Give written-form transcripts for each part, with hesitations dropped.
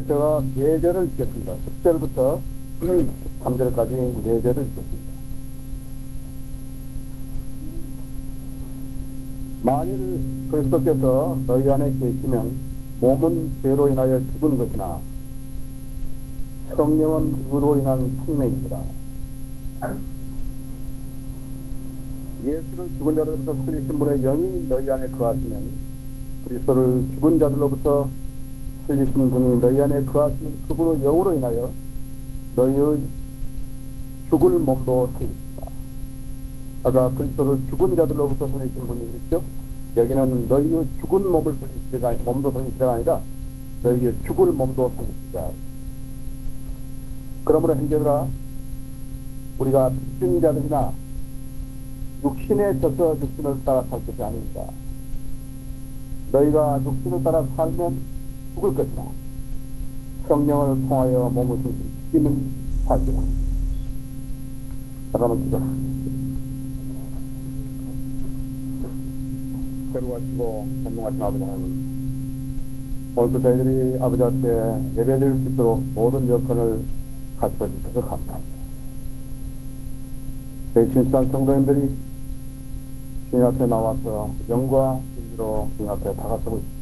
제가 4절을 읽겠습니다. 10절부터 3절까지 4절을 읽겠습니다. 만일 그리스도께서 너희 안에 계시면 몸은 죄로 인하여 죽은 것이나 성령은 의로 인한 생명입니다. 예수를 죽은 자들로부터 살리신 분의 영이 너희 안에 거하시면 그리스도를 죽은 자들로부터 살리신 분이 너희 안에 거하시는 그분의 영으로 인하여 너희의 죽을 몸도 살리십니다. 아까 그리스도를 죽은 자들로부터 살리신 분이 그랬죠? 여기는 너희의 죽은 몸을 살리시가 몸도 살리시가 아니라 너희의 죽을 몸도 살리시다. 그러므로 형제들아, 우리가 죽은 자들이나 육신에 져서 육신을 따라 살 것이 아닙니다. 너희가 육신을 따라 살면 죽을 것이나 성령을 통하여 몸을 지키는 살리라. 잠깐만 기도합니다. 거룩하시고 전능하신 아버지 하나님, 오늘도 저희들이 아버지 앞에 예배드릴 수 있도록 모든 여건을 갖춰 주셔서 감사합니다. 저희 진실한 성도님들이 주님 앞에 나와서 영과 진리로 주님 앞에 다가서고 있습니다.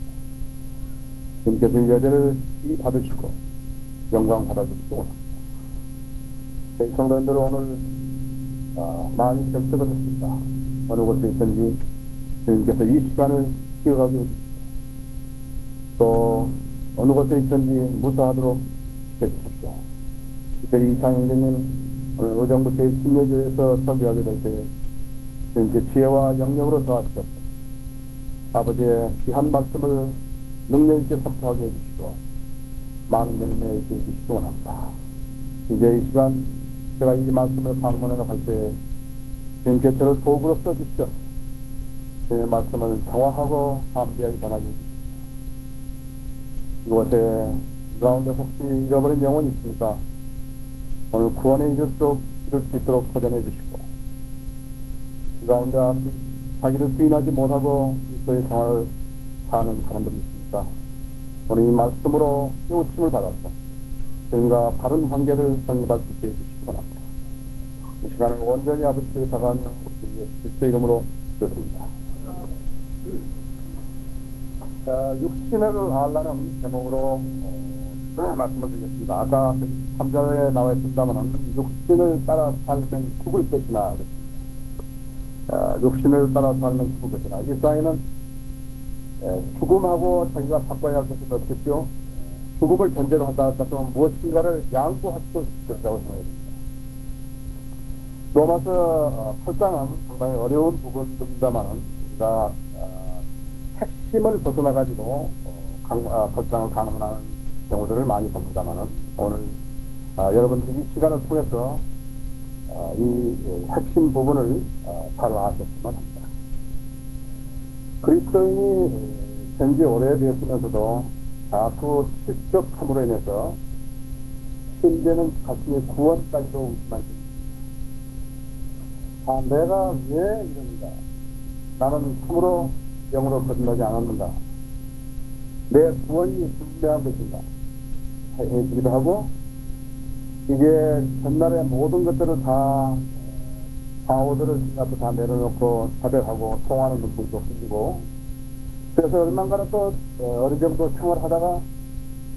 주님께서 이 예배를 받으시고 영광 받아주시기 원합니다. 저희 성도님들은 오늘 많이 결석을 했습니다. 어느 곳에 있든지 주님께서 이 시간을 기억하게 해주십시오. 또 어느 곳에 있든지 무사하도록 시켜주십시오. 특별히 이창영님은 오늘 의정부 제16조에서 설교하게 될 때 주님께 지혜와 영역으로 더하시옵소서. 아버지의 귀한 말씀을 능력 있게 선포하게 해주시고 많은 열매 있게 해주시기 원합니다. 이제 이 시간 제가 이 말씀을 방문하러 갈 때 주님께 저를 도구로 써주시오. 제 말씀을 정확하고 함비하게 전하게 해주십시오. 이곳에 가운데 혹시 잃어버린 영혼이 있습니까? 오늘 구원에 이를 수 있도록 포전해 주시고, 이 가운데 자기를 부인하지 못하고 그리스도의 생활을 사는 사람들이 있습니까? 오늘 이 말씀으로 깨우침을 받아서 주님과 바른 관계를 성립할 수 있게 해주시기 바랍니다. 이 시간을 온전히 아버지께 다가가며 그리스도 이름으로 드렸습니다. 육신을 알라는 제목으로 말씀을 드리겠습니다. 아까 3절에 나와 있습니다만 육신을 따라 살면 죽을 것이나 육신을 따라 살면 죽을 것이나 이 사이는 죽음하고 자기가 바꿔야 할 것은 없겠죠. 죽음을 전제로 한다 하더라도 무엇인가를 양보할 수 있다고 생각합니다. 로마서 8장은 상당히 어려운 부분입니다만 우리가 핵심을 벗어나가지고 8장을 강론하는 경우들을 많이 봅니다만 오늘 여러분들이 이 시간을 통해서 이 핵심 부분을 잘 아셨으면 합니다. 그리스도인이 현재 오래되었으면서도 자꾸 실격함으로 인해서 심지어는 자신의 구원까지도 의심하게 됩니다. 내가 왜 이런가? 나는 참으로 영으로 거듭나지 않았는가? 내 구원이 분명한 것인가? 해주기도 하고, 이제 전날의 모든 것들을 다 바오들을 앞에 다 내려놓고 자백하고 통하는 것도 생기고, 그래서 얼마간은 또 어느 정도 생활하다가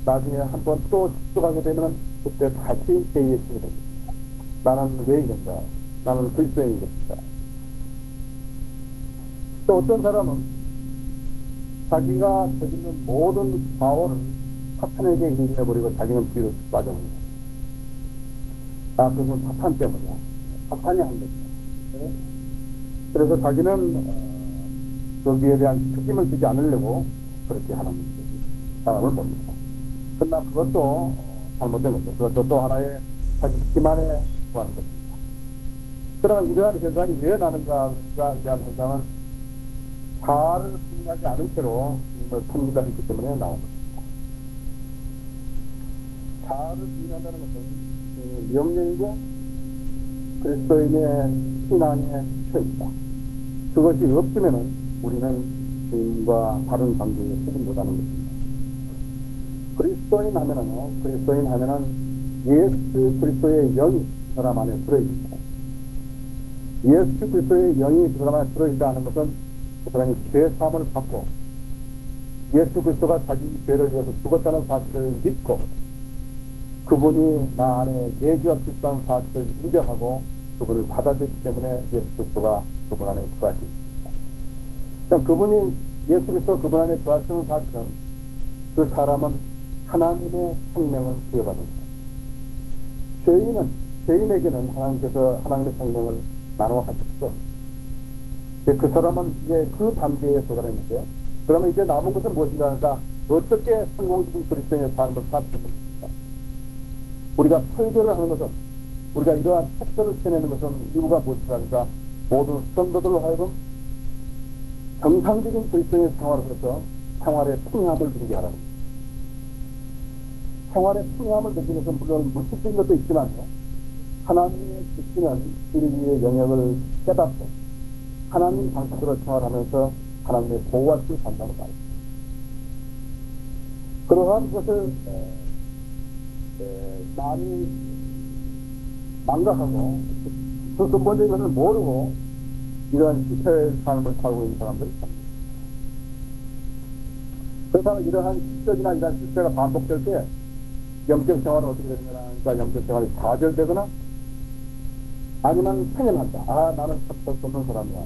나중에 한번 또 집중하게 되면 그때 다시 재의식이 됩니다. 나는 왜 이런가? 나는 그리스도인인 것인가? 또 어떤 사람은 자기가 저지른 모든 과오를 사탄에게 인정해버리고 자기는 뒤로 빠져버립니다. 그건 사탄 때문이야. 사탄이 한 것이야. 그래서 자기는 거기에 대한 책임을 지지 않으려고 그렇게 하는 사람을 봅니다. 그러나 그것도 잘못된 거죠. 그것도 또 하나의 자기 기만에 구하는 것입니다. 그러나 이러한 현상이 왜 나는가에 대한 현상은 자아를 승리하지 않은 채로 주님을 통립하기 때문에 나온 것입니다. 자아를 승리한다는 것은 명령이고 그리스도인의 신앙의 표입니다. 그것이 없으면 우리는 주님과 다른 관계에 쓰지 못하는 것입니다. 그리스도인 하면은 예수 그리스도의 영이 그 사람 안에 들어있습니다. 예수 그리스도의 영이 그 사람 안에 들어있다는 것은 그 사람이 죄 사함을 받고 예수 그리스도가 자기 죄를 위해서 죽었다는 사실을 믿고 그분이 나 안에 내주와 필요한 사실을 인정하고 그분을 받아들이기 때문에 예수 그리스도가 그분 안에 들어가십니다. 그분이 예수 그리스도 그분 안에 들어가시는 사실은 그 사람은 하나님의 생명을 부여받습니다. 죄인에게는 하나님께서 하나님의 생명을 나누어 하셨죠. 그 사람은 이제 그 단계에 도달했는데요. 그러면 이제 남은 것은 무엇인가 하니까 어떻게 성공적인 그리스도인의 삶을 살 수 있습니까? 우리가 설교를 하는 것은, 우리가 이러한 책들을 펴내는 것은 이유가 무엇인가 하니까 모든 성도들로 하여금 정상적인 그리스도인의 생활을 해서 생활의 풍요함을 누리게 하라는 겁니다. 생활의 풍요함을 느끼는 것은 물론 물질적인 것도 있지만요. 하나님의 지키는 진리의 영역을 깨닫고 하나님 방식으로 생활하면서 하나님의 보호할 수 산다는 말입니다. 그러한 것을 많이 망각하고 그 근본적인 것을 모르고 이러한 실패의 삶을 살고 있는 사람들이 있습니다. 그래서 이러한 실적이나 이러한 실패가 반복될 때 영적 생활은 어떻게 되느냐 하니까 영적 생활이 좌절되거나 아니면 생각한다. 아, 나는 참을 수 없는 사람이야.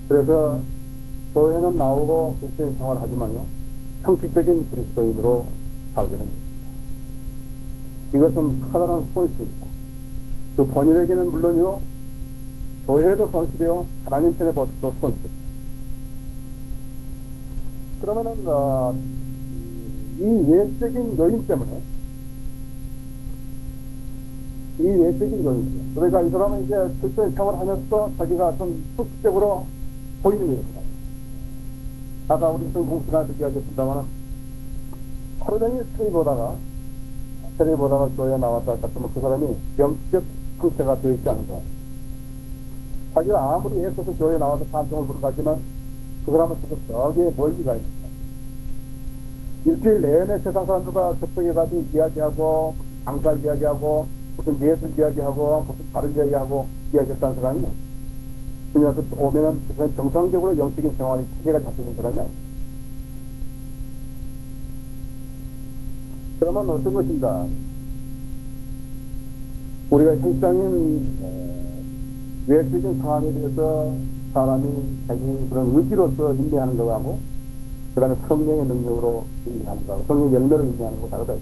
그래서 교회는 나오고 그리스도인 생활을 하지만요, 형식적인 그리스도인으로 살게 됩니다. 이것은 커다란 손실입니다. 그 본인에게는 물론이요, 교회도 손실이요, 하나님 편에 벌써도 손실. 그러면은 이 외적인 요인 때문에 그러니까 이 사람은 이제 그리스도인 생활을 하면서 자기가 좀 수직적으로 보이는 거입니다. 아까 우리 성공 시간에 이야기했습니다만 하루 종일 테레비 보다가 교회에 나왔다 같으면 그 사람이 영적 상태가 되어 있지 않은가. 자기가 아무리 애써서 교회에 나와서 찬송을 부르지만 그 사람은 지금 여기에 멀리가 있습니다. 일주일 내내 세상 사람들과 접촉해가지고 이야기하고 강좌 이야기하고 무슨 예술 이야기하고 무슨 다른 이야기하고 이야기했다는 사람이 그냥 오면은 정상적으로 영적인 생활이 체계가 잡히는 사람이 아니에요. 그러면 어떤 것인가? 우리가 현실적인 외적인 상황에 대해서 사람이 자기 그런 의지로서 인내하는 거하고 그 다음에 성령의 능력으로 인내하는 거하고 성령의 열매로 인내하는 거 다르다.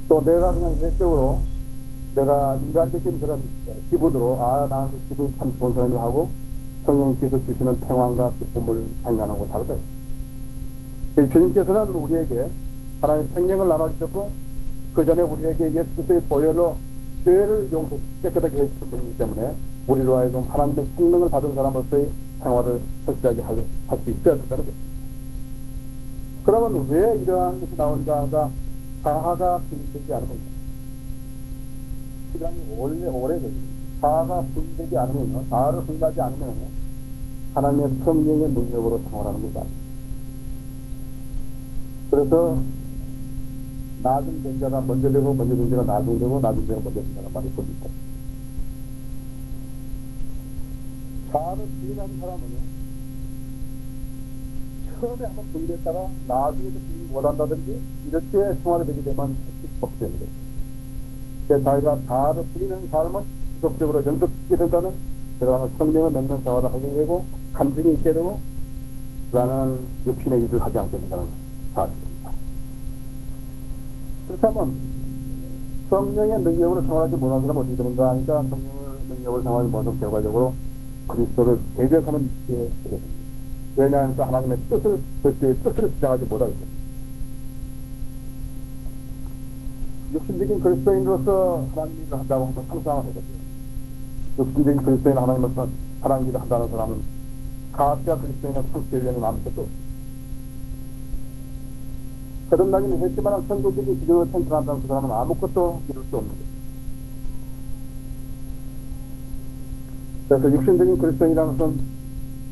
또 내가 그냥 외적으로 내가 인간적인 그런 기분으로 나는 기분이 참 좋은 사람이 하고 성령께서 주시는 평안과 기쁨을 발견하는 거 다르다. 주님께서는 우리에게 하나님의 생명을 나눠주셨고 그 전에 우리에게 예수 그리스도의 보혈로 죄를 용서 깨끗하게 해주신 분이기 때문에 우리로 하여금 하나님의 생명을 받은 사람으로서의 생활을 확실하게 할 수 있어야 된다는 것입니다. 그러면 왜 이러한 것이 나온가 하니까 사하가 분되지 않으면 시간이 오래되죠. 사하가 분되지 않으면 사하를 분하지 않으면 하나님의 성령의 능력으로 생활하는 것이 아닙니다. 그래서 낮은 된 자가 먼저 되고 먼저 된 자가 낮은 되고 낮은 자가 먼저 된다는 말이 있습니다. 사하를 부인하는 사람은요, 처음에 한번 부인했다가 나중에도 부인 못한다든지 이렇게 생활이 되게 되면 없게 됩니다. 그래서 자기가 사하를 부인하는 삶은 지속적으로 연습하게 된다는 그러한 성령을 맺는 생활을 하게 되고 감정이 있게 되고 그러한 육신의 일을 하지 않게 된다는 사실입니다. 그렇다면 성령의 능력으로 생활하지 못하는 사람은 어떻게 되는가 하니까 성령의 능력을 생활하지 못하면 결과적으로 그리스도를 대적하는 일에 되게 됩니다. 왜냐하면 하나님의 그리스도의 뜻을 주장하지 못하기 때문에 육신적인 그리스도인으로서 하나님 일을 한다고 한번 상상을 해보세요. 육신적인 그리스도인 하나님으로서 하나님 일을 한다는 사람은 가짜 그리스도인의 상태에는 아무것도 없습니다. 거듭나기는 했지만 선교적인 기준으로 생각한다는 그 사람은 아무것도 이룰 수 없는 거예요. 그래서 육신적인 그리스도인이라는 것은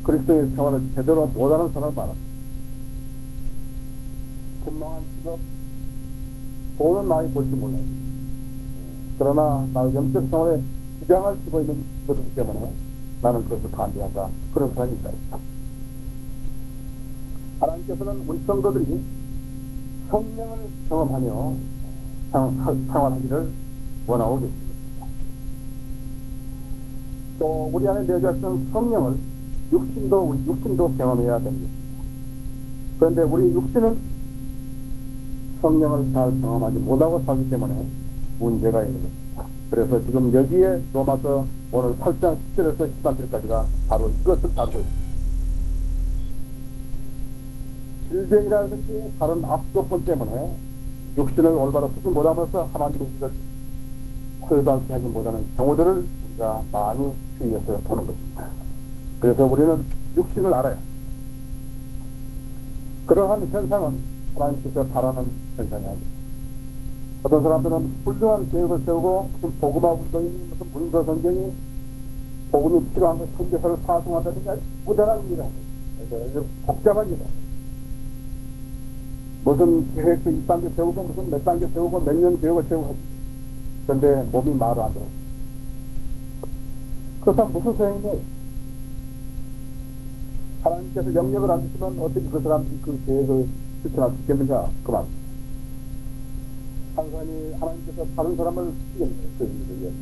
그리스도의 생활을 제대로 못하는 사람을 말합니다. 분명한 직업, 돈은 많이 벌지 몰라요. 그러나 나의 영적 생활에 지장을 주고 있는 것이기 때문에 나는 그것을 반대한다. 그런 사람이 있다. 하나님께서는 우리 성도들이 성령을 경험하며 생활하기를 원하고 계십니다. 또 우리 안에 내주어 있는 성령을 육신도 경험해야 됩니다. 그런데 우리 육신은 성령을 잘 경험하지 못하고 살기 때문에 문제가 있는 것입니다. 그래서 지금 여기에 로마서 오늘 8장 10절에서 13절까지가 바로 이것을 다루고 있습니다. 질병이라는 것이 다른 악조건 때문에 육신을 올바로 쓰지 못하면서 하나님의 일을 효도하게 하지 못하는 경우들을 우리가 많이 주의해서 보는 것입니다. 그래서 우리는 육신을 알아야 그러한 현상은 하나님께서 바라는 현상이 아닙니다. 어떤 사람들은 훌륭한 계획을 세우고 무슨 복음화 운동이 무슨 문서 성경이 복음이 필요한 것 선교사를 파송한다든가 무단한 일을 합니다. 복잡한 일을 합니다. 무슨 계획도 1단계 세우고 무슨 몇 단계 세우고 몇 년 계획을 세우고 그런데 몸이 말을 안 들어요. 그 사람 무슨 소용이냐? 하나님께서 영역을 안 주시면 어떻게 그 사람이 그 계획을 실천할 수 있겠는가? 그 말. 한 사람이 하나님께서 다른 사람을 시키겠네요. 그 일을 위해서.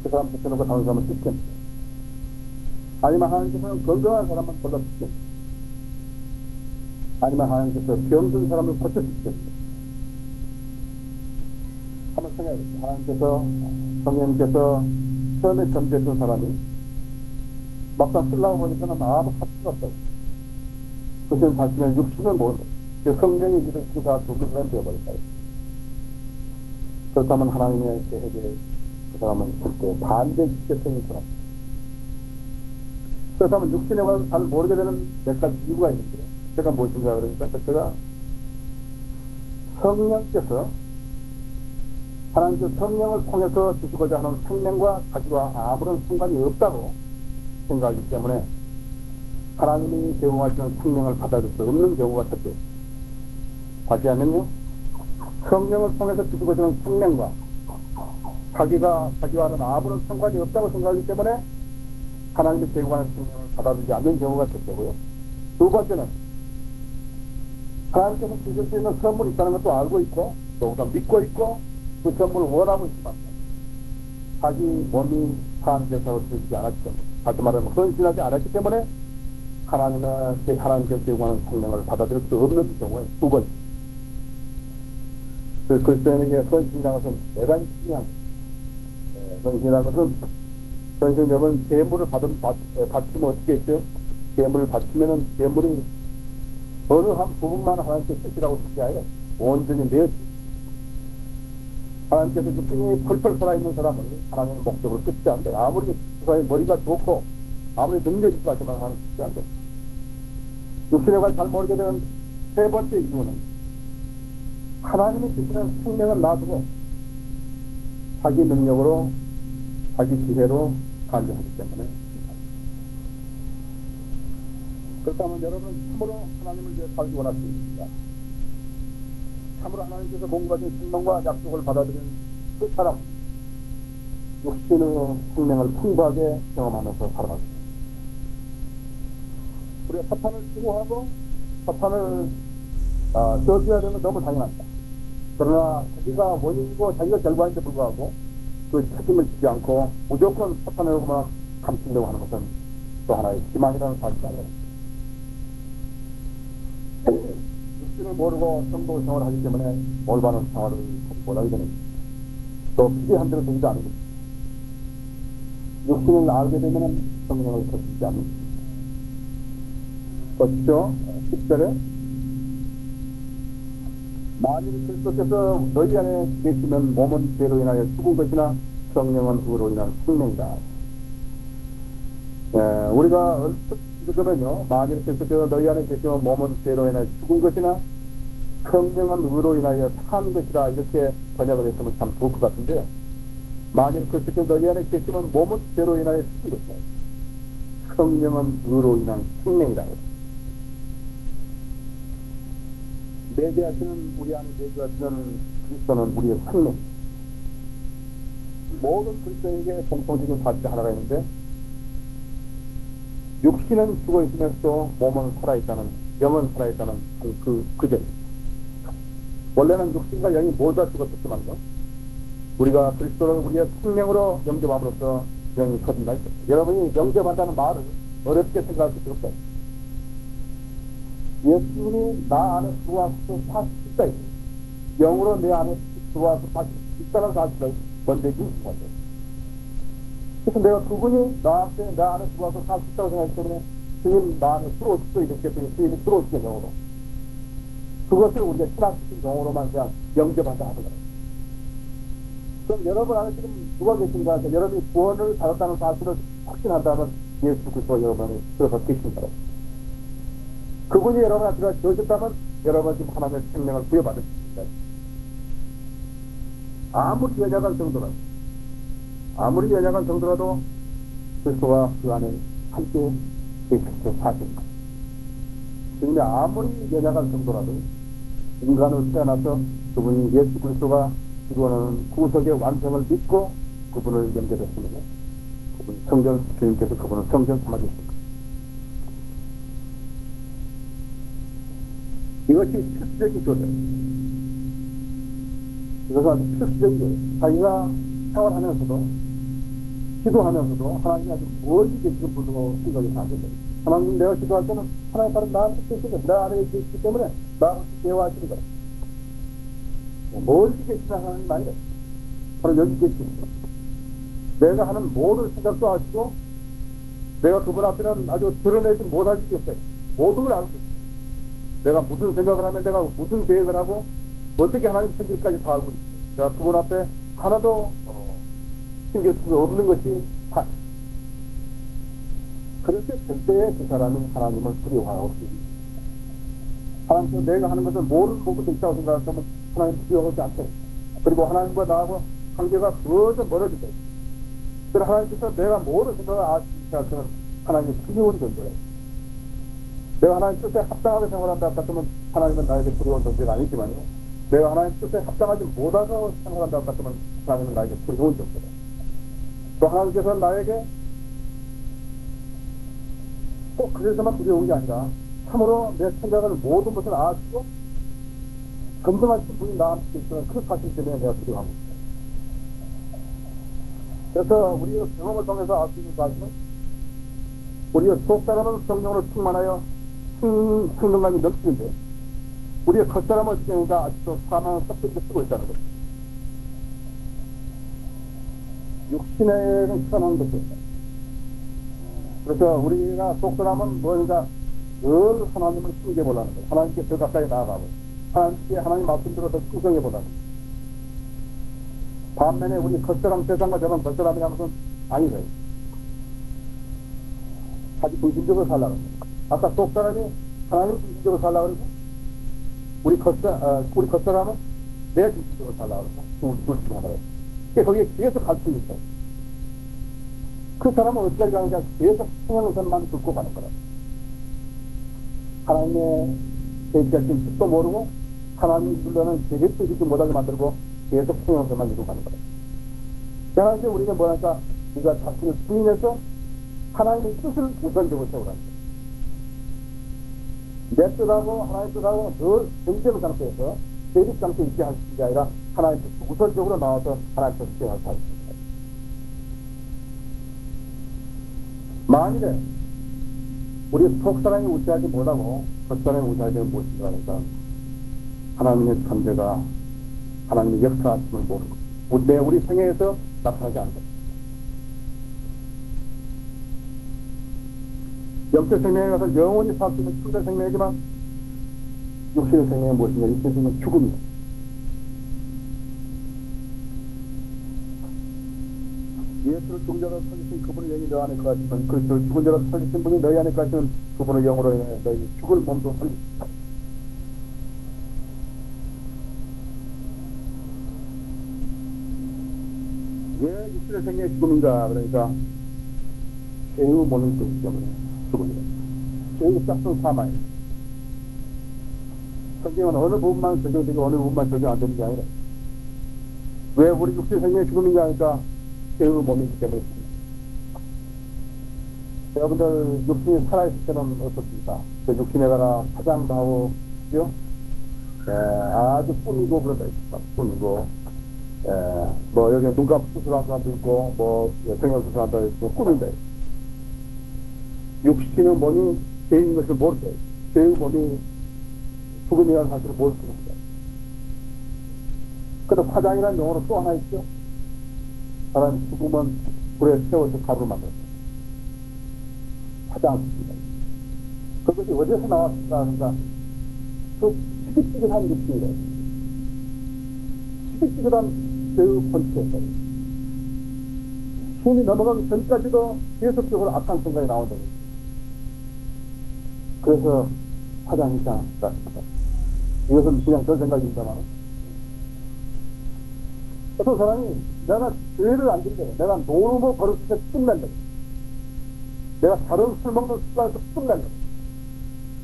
그 사람 붙여놓고 다른 사람을 시키겠네요. 아니면 하나님께서는 건강한 사람만 골라주시겠네요. 아니면 하나님께서 병든 사람을 고쳐주시겠네요. 한번 생각해보세요. 하나님께서, 성령님께서 처음에 전제했던 사람이 막상 쓰려고 보니까는 아무 가치가 없다고. 그것은 사실은 육신을 모르는 거예요. 성령의 일을 다 죽는 사람이 되어버렸어요. 그렇다면 하나님의 계획에 그 사람은 절대 반대 기계성이 있더라. 그렇다면 육신에 관해서 잘 모르게 되는 몇 가지 이유가 있는데, 제가 무엇인가 그러니까, 제가 성령께서, 하나님께서 성령을 통해서 주시고자 하는 생명과 자기와 아무런 상관이 없다고 생각하기 때문에, 하나님이 제공하시는 생명을 받아들일 수 없는 경우가 첫째. 다시 하면요, 성령을 통해서 주시고자 하는 생명과 자기와는 아무런 상관이 없다고 생각하기 때문에 하나님이 제공하는 생명을 받아들이지 않는 경우가 첫째고요. 두 번째는 하나님께서 주실 수 있는 선물이 있다는 것도 알고 있고 또 우리가 믿고 있고 그 선물을 원하고 있지만 자기 몸이 사안돼서 되지 않았기 때문에, 다시 말하면 헌신하지 않았기 때문에 하나님께서 제공하는 생명을 받아들일 수 없는 경우에 두 번째. 그 그리스도인에게 헌신이라는 것은 대단히 중요한 거예요. 헌신이라는 것은 헌신되면 재물을 바치면 어떻게 했죠? 재물을 바치면은 재물이 어느 한 부분만 하나님께 쓰시라고 쓰지 않아요. 온전히 내어지. 하나님께서 육신이 펄펄 살아있는 사람은 하나님의 목적으로 쓰지 않는데, 아무리 그 사람의 머리가 좋고 아무리 능력이 있고 하지만 하나님 쓰지 않는데, 육신에 관해 잘 모르게 되는 세 번째 이유는 하나님이 주시는 생명을 놔두고 자기 능력으로 자기 지혜로 살려하기 때문에. 그렇다면 여러분 참으로 하나님을 위해 살기 원하십니까? 참으로 하나님께서 공부하신 생명과 약속을 받아들이는 그 사람, 육신의 생명을 풍부하게 경험하면서 살아갑니다. 우리가 사탄을 수고하고 사탄을 저주해야 되는 건 너무 당연합니다. 그러나 자기가 원인이고 자기가 결과인데 불구하고 그 책임을 지지 않고 무조건 사탄으로만 감추려고 하는 것은 또 하나의 기만이라는 사실이 아니라, 육신을 모르고 성도 생활을 하기 때문에 올바른 생활을 하지 못하게 되는, 또 필요한 대로 되지도 않은 것입니다. 육신을 알게 되면 성령을 거치지 않는 것입니다. 보십시오. 10절에 만일 그리스도께서 너희 안에 계시면 몸은 죄로 인하여 죽은 것이나 성령은 의로 인한 생명이다. 우리가 얼핏 읽으면요, 만일 그리스도께서 너희 안에 계시면 몸은 죄로 인하여 죽은 것이나 성령은 의로 인하여 산 것이다, 이렇게 번역을 했으면 참 좋을 것 같은데요. 만일 그리스도께서 너희 안에 계시면 몸은 죄로 인하여 죽은 것이다, 성령은 의로 인한 생명이다. 내재하시는 우리 안에 내재하시는 그리스도는 우리의 생명. 모든 그리스도에게 공통적인 사실 하나가 있는데 육신은 죽어 있으면서도 몸은 살아있다는, 영은 살아있다는 그 점. 원래는 육신과 영이 모두 다 죽었었지만요. 우리가 그리스도를 우리의 생명으로 영접함으로써 영이 커진다. 여러분이 영접한다는 말을 어렵게 생각할 수 없어요. 예수님이 나 안에 들어와서 다시 있다. 영으로 내 안에 들어와서 다시 있다는 사실을 먼저 인식한 거예요. 그래서 내가 그분이 나한테 내 안에 들어와서 다시 있다고 생각하기 때문에 주님 나 안에 들어오시죠 이렇게 했더니 주님이 들어오시죠 영으로. 그것을 우리가 신학적인 용어로만 그냥 영접한다 하는 거예요. 그럼 여러분 안에 지금 누가 계신가? 여러분이 구원을 받았다는 사실을 확신한다면 예수 그리스도가 여러분 안에 들어서 계신다. 그분이 여러분 안에 들어가 계셨다면 여러분 지금 하나님의 생명을 부여받을 수 있습니다. 아무리 연약한 정도라도 그리스도가 그 안에 함께 계셔서 사십니다. 그런데 아무리 연약한 정도라도 인간으로 태어나서 그분이 예수 그리스도가 이루어내는 구속의 완성을 믿고 그분을 영접했으면 그분 성전 주님께서 그분을 성전 삼아주십니다. 이것이 필수적인 교제예요. 이것은 아주 필수적인 거예요. 자기가 생활하면서도 기도하면서도 하나님이 아주 멀리 계시는 분으로 생각이 나거든요. 하나님 내가 기도할 때는 하나님 바로 나한테 계시거든. 내 안에 계시기 때문에 나한테 대화하시는 거예요. 멀리 계시는 하나님 아니래. 바로 여기 계시는 거예요. 내가 하는 모든 생각도 아시고 내가 그분 앞에는 아주 드러내지 못할 수 없어요. 모든 걸 알고 있어요. 내가 무슨 생각을 하면 내가 무슨 계획을 하고 어떻게 하나님 생각까지 다 알고 있어요. 내가 그분 앞에 하나도 신경 쓸 수 없는 것이 다. 그렇게 될 때에 그 사람은 하나님을 두려워하고 있습니다. 하나님께서 내가 하는 것을 모르는 것도 있다고 생각하면 하나님 두려워하지 않대요. 그리고 하나님과 나하고 관계가 더더 멀어질 거예요. 그래서 하나님께서 내가 모르는 생각을 아시기 시작하면 하나님이 두려운 존재예요. 내가 하나님 뜻에 합당하게 생활한다 같으면 하나님은 나에게 두려운 존재가 아니지만요. 내가 하나님 뜻에 합당하지 못하고 생활한다 같으면 하나님은 나에게 두려운 존재예요. 또 하나님께서 나에게 꼭 그래서만 두려운 게 아니라 참으로 내 생각을 모든 것을 아시고 검증하신 분이 나한테 있으면 그 사실 때문에 내가 두려워합니다. 그래서 우리의 경험을 통해서 알 수 있는 사실은 우리의 속사람은 성령으로 충만하여 생명감이 넘치는데 우리의 겉사람은 성령가 아직도 사망을 썩게 쓰고 있다는 거죠. 육신에는 편한 것이 그래서 우리가 속사람은 뭔가 늘 하나님을 숨겨보라는 거예요. 하나님께 더 가까이 나아가고 하나님 말씀대로 더 충성해보라는 거예요. 반면에 우리 겉사람 세상과 저런 겉사람이라는 것은 아니래요. 자기 중심적으로 살라고 해요. 아까 속사람이 하나님 중심적으로 살라고 그러고 우리 겉사람은 내 중심적으로 살라고 그러고 둘 중 하나예요. 거기에 계속 갈 수 있어요. 그 사람은 어디까지 가는지 계속 성령선만 듣고 가는 거라고. 하나님의 계획하신 뜻도 모르고 하나님이 불러는 계획도 이루지 못하게 만들고 계속 성령선만 이루고 가는 거라고. 그러나 이제 우리가 뭐랄까 우리가 자신을 부인해서 하나님의 뜻을 우선적으로 세우라는 거예요. 내 뜻하고 하나님의 뜻하고 늘 경쟁 상태에서 대립 상태에 있게 하시는 게 아니라 하나님의 뜻 우선적으로 나와서 하나님의 뜻을 세워서 하시는 거예요. 만일에 우리 속사람이 우시하지 못하고 겉사람이 우시하지 못한다 하니까 하나님의 존재가 하나님의 역사하심을 모르고 우리 생애에서 나타나지 않는 거예요. 영적 생명에 가서 영원히 살 수 있는 충전 생명이지만 육신의 생명은 무엇이냐? 육신의 생명은 죽음이에요. 예수를 죽은 자로 살리신 그분의 영이 너 안에 거하시면 그리스도를 죽은 자로 살리신 분이 너희 안에 거하시면 그분의 영으로 인해 너희 죽을 몸도 살리십니다. 왜 육신의 생명이 죽음인가? 그러니까 죄의 몸이 되기 때문에 죽음이다. 죄의 짝퉁 사마입니다. 성경은 어느 부분만 적용되고 어느 부분만 적용 안 되는 게 아니라 왜 우리 육신 생명이 죽음인가 하니까 죄의 몸이기 때문에 여러분들 육신이 살아있을 때는 어떻습니까? 그 육신에다가 화장도 하고 그죠? 아주 꾸미고 그런다 꾸미고 뭐 여기 눈값 수술한 사람도 있고 뭐 성형 수술한 사람도 있고 꾸민다 육신의 몸이 죄인 것을 모르죠. 죄의 몸이 죽음이라는 사실을 모르습니다. 그런데 화장이라는 용어로 또 하나 있죠. 사람 죽으면 불에 세워서 가루로 만들었다. 화장입니다. 그것이 어디서 나왔을까 하니까 그 시기찌긋한 육신이래요. 시기찌긋한 죄의 본체였어요. 숨이 넘어가기 전까지도 계속적으로 악한 생각이 나온다고. 그래서 화장이지 않았을까. 이것은 그냥 저 생각입니다만 어떤 사람이 내가 죄를 안 짓는다. 내가 노르고 버릇에서 끝낸다. 내가 다른 술 먹는 습관에서 끝낸다.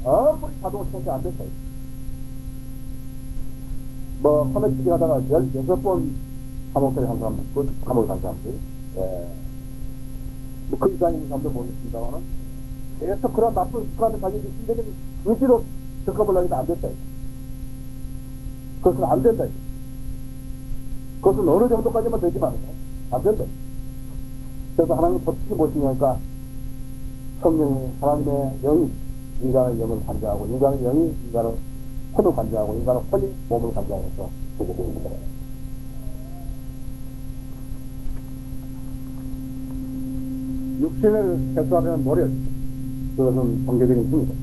아무리 자동을 청소 안 됐다. 뭐 소매치기 하다가 16번 감옥까지 한 사람, 그 감옥에 간 사람들, 뭐 그 이상의 사람도 모르겠습니다만은 계속 그런 나쁜 습관을 가지고 신경을 의지로 겪어보려니까 안 됐다. 그것은 안 된다. 그것은 어느 정도까지만 되지만 안 된다. 그래서 하나님 법칙이 무엇이냐니까 성령이 하나님의 영이 인간의 영을 관장하고 인간의 영이 인간의 혼을 관장하고 인간의 혼이 몸을 관장해서 되게 됩니다. 육신을 해소하려는 노력, 그것은 종교적인 힘이다.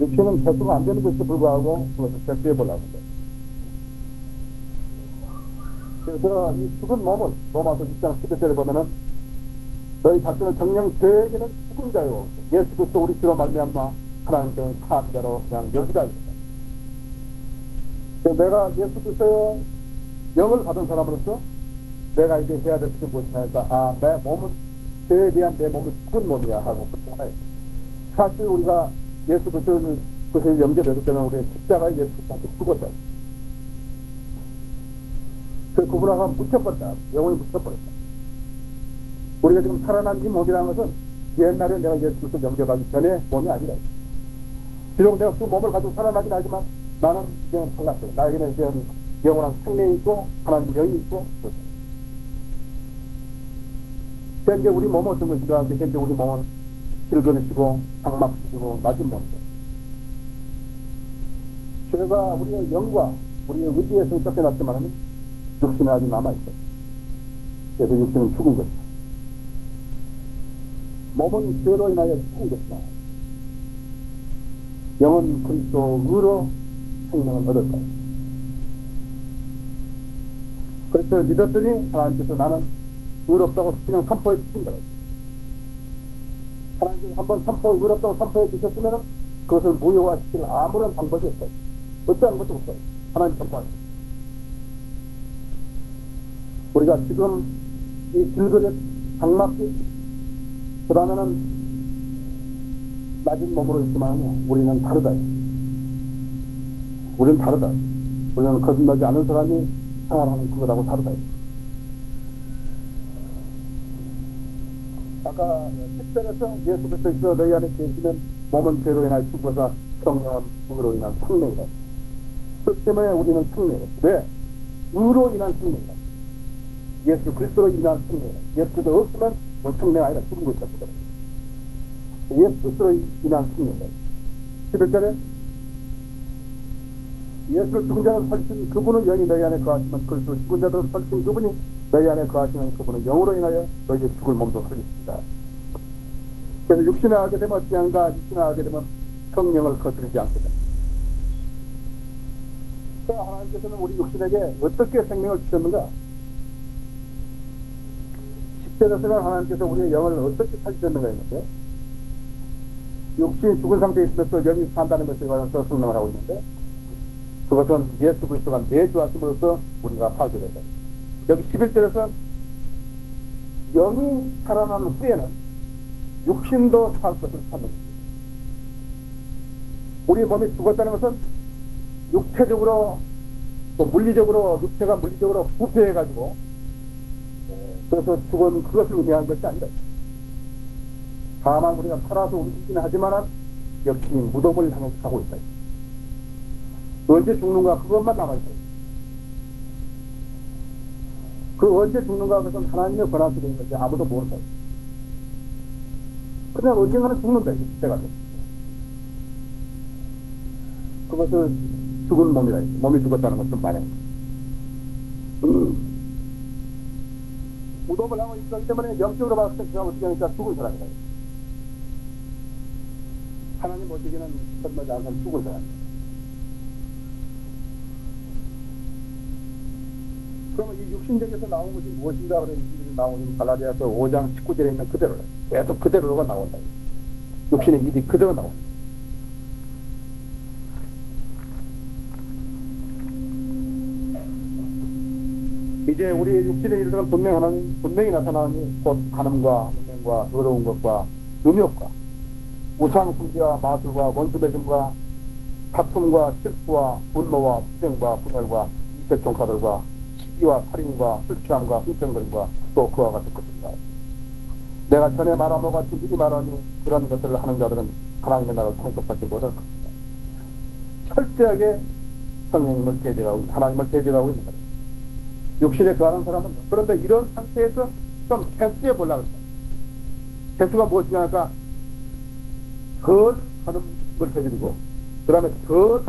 육신은 해소가 안 되는 것에 불구하고 그것을 해소해 보려고 합니다. 그래서 이 죽은 몸을 로마서 6장 11절에 보면은 너희 자신을 정령 죄에게는 죽은 자요 예수 그리스도 우리 주로 말미암아 하나님께는 사한 자로 그냥 여기다. 내가 예수 그리스도의 영을 받은 사람으로서 내가 이제 해야 될 것이 무엇이냐니까 내 몸은 죄에 대한 내 몸은 죽은 몸이야 하고 그렇잖아요. 사실 우리가 예수 그리스도를 영접했을 때는 우리 십자가에 예수 그리스도한테 죽었다. 그 구분하가 묻혀버렸다. 영혼이 묻혀버렸다. 우리가 지금 살아난 이 몸이라는 것은 옛날에 내가 예수 그리스도 영접하기 전에 몸이 아니라 비록 내가 그 몸을 가지고 살아나긴 하지만 나는 이제는 달랐어요. 나에게는 이제 영원한 생명이 있고 하나님 영이 있고 그렇다. 현재 우리 몸은 어떤 것인가? 현재 우리 몸은 길거리시고 장막시고 낮은 몸이죠. 죄가 우리의 영과 우리의 의지에서 쫓겨났지만 육신은 아직 남아있어요. 그래서 육신은 죽은 것이다. 몸은 죄로 인하여 죽은 것이다. 영은 그리스도로 생명을 얻었다. 그래서 믿었더니 하나님께서 나는 의롭다고 그냥 선포해 주신 거예요. 하나님께서 한번 의롭다고 선포해 주셨으면 그것을 무효화시킬 아무런 방법이 없어요. 어떠한 것도 없어요. 하나님 선포하셨어요. 우리가 지금 이 길거리 장막기 그 다음에는 낮은 몸으로 있지만 우리는 다르다. 우리는 다르다. 우리는 거듭나지 않은 사람이 생활하는 그거하고 다르다. 아까 10절에서 예수 그리스도 너희 안에 계시면 몸은 죄로 인하여 죽어서 성령은 의로 인한 생명이다. 그 때문에 우리는 생명이다. 왜? 의로 인한 생명이다. 예수 그리스도로 인한 생명이다. 예수 그리스도 없으면 생명 아니라 죽은 것이다. 예수 그리스도로 인한 생명이다. 11절에 예수를 죽은 자를 살리신 그분은 영이 너희 안에 거하시면 그리스도 죽은 자들을 살리신 그분이 너희 안에 거하시면 그분은 영으로 인하여 너희의 죽을 몸도 살리십니다. 그래서 육신에 하게 되면 어찌한가 육신에 하게 되면 성령을 거스르지 않겠다. 그러니까 하나님께서는 우리 육신에게 어떻게 생명을 주셨는가? 10절에서는 하나님께서 우리의 영을 어떻게 살리셨는가 했는데 육신이 죽은 상태에 있으면서 영이 산다는 것에 관해서 설명을 하고 있는데 그것은 예수 그리스도가 내주하심으로써 우리가 살게 된다. 여기 11절에서 영이 살아나는 후에는 육신도 살 것을 찾는 우리 몸이 죽었다는 것은 육체적으로 또 물리적으로 육체가 물리적으로 부패해가지고 그래서 죽은 그것을 의미하는 것이 아니다. 다만 우리가 살아서 움직이긴 하지만 역시 무덤을 향해서 가고 있다. 언제 죽는가 그것만 남아있다. 그 언제 죽는가 그것은 하나님의 권한 속에 있는 것이 아무도 모른다. 그냥 언젠가는 죽는다. 때가 돼. 그것을 죽은 몸이라 했어. 몸이 죽었다는 것은 말이야. 무덤을 하고 있기 때문에 영적으로 봤을 때 그가 어떻게 하니까 죽은 사람이다. 하나님 보시기에는 건너지 않은 죽은 사람이다. 그러면 이 육신적에서 나온 것이 무엇인가 그래 육신적에서 나온 것은 갈라디아서 5장 19절에 있는 그대로래. 계속 그대로가 나온다. 육신의 일이 그대로 나온다. 이제 우리의 육신의 일들은 분명히 나타나니 곧 간음과 음행과 더러운 것과 음욕과 우상 숭배와 마술과 원수 배심과 다툼과 실수와 분노와 투쟁과 분열과 이색 종가들과 시기와 살인과 술 취함과 흠평거림과 또 그와 같은 것입니다. 내가 전에 말한 것 같이 미리 말하니 그런 것들을 하는 자들은 하나님의 나라를 상속받지 못할 것입니다. 철저하게 성령님을 대적하고 하나님을 대적하고 있는 거예요. 육신에 거하는 사람은 그런데 이런 상태에서 좀 테스트해 보려고 합니다. 테스트가 무엇이냐니까 더 하는 걸 해드리고 그 다음에 더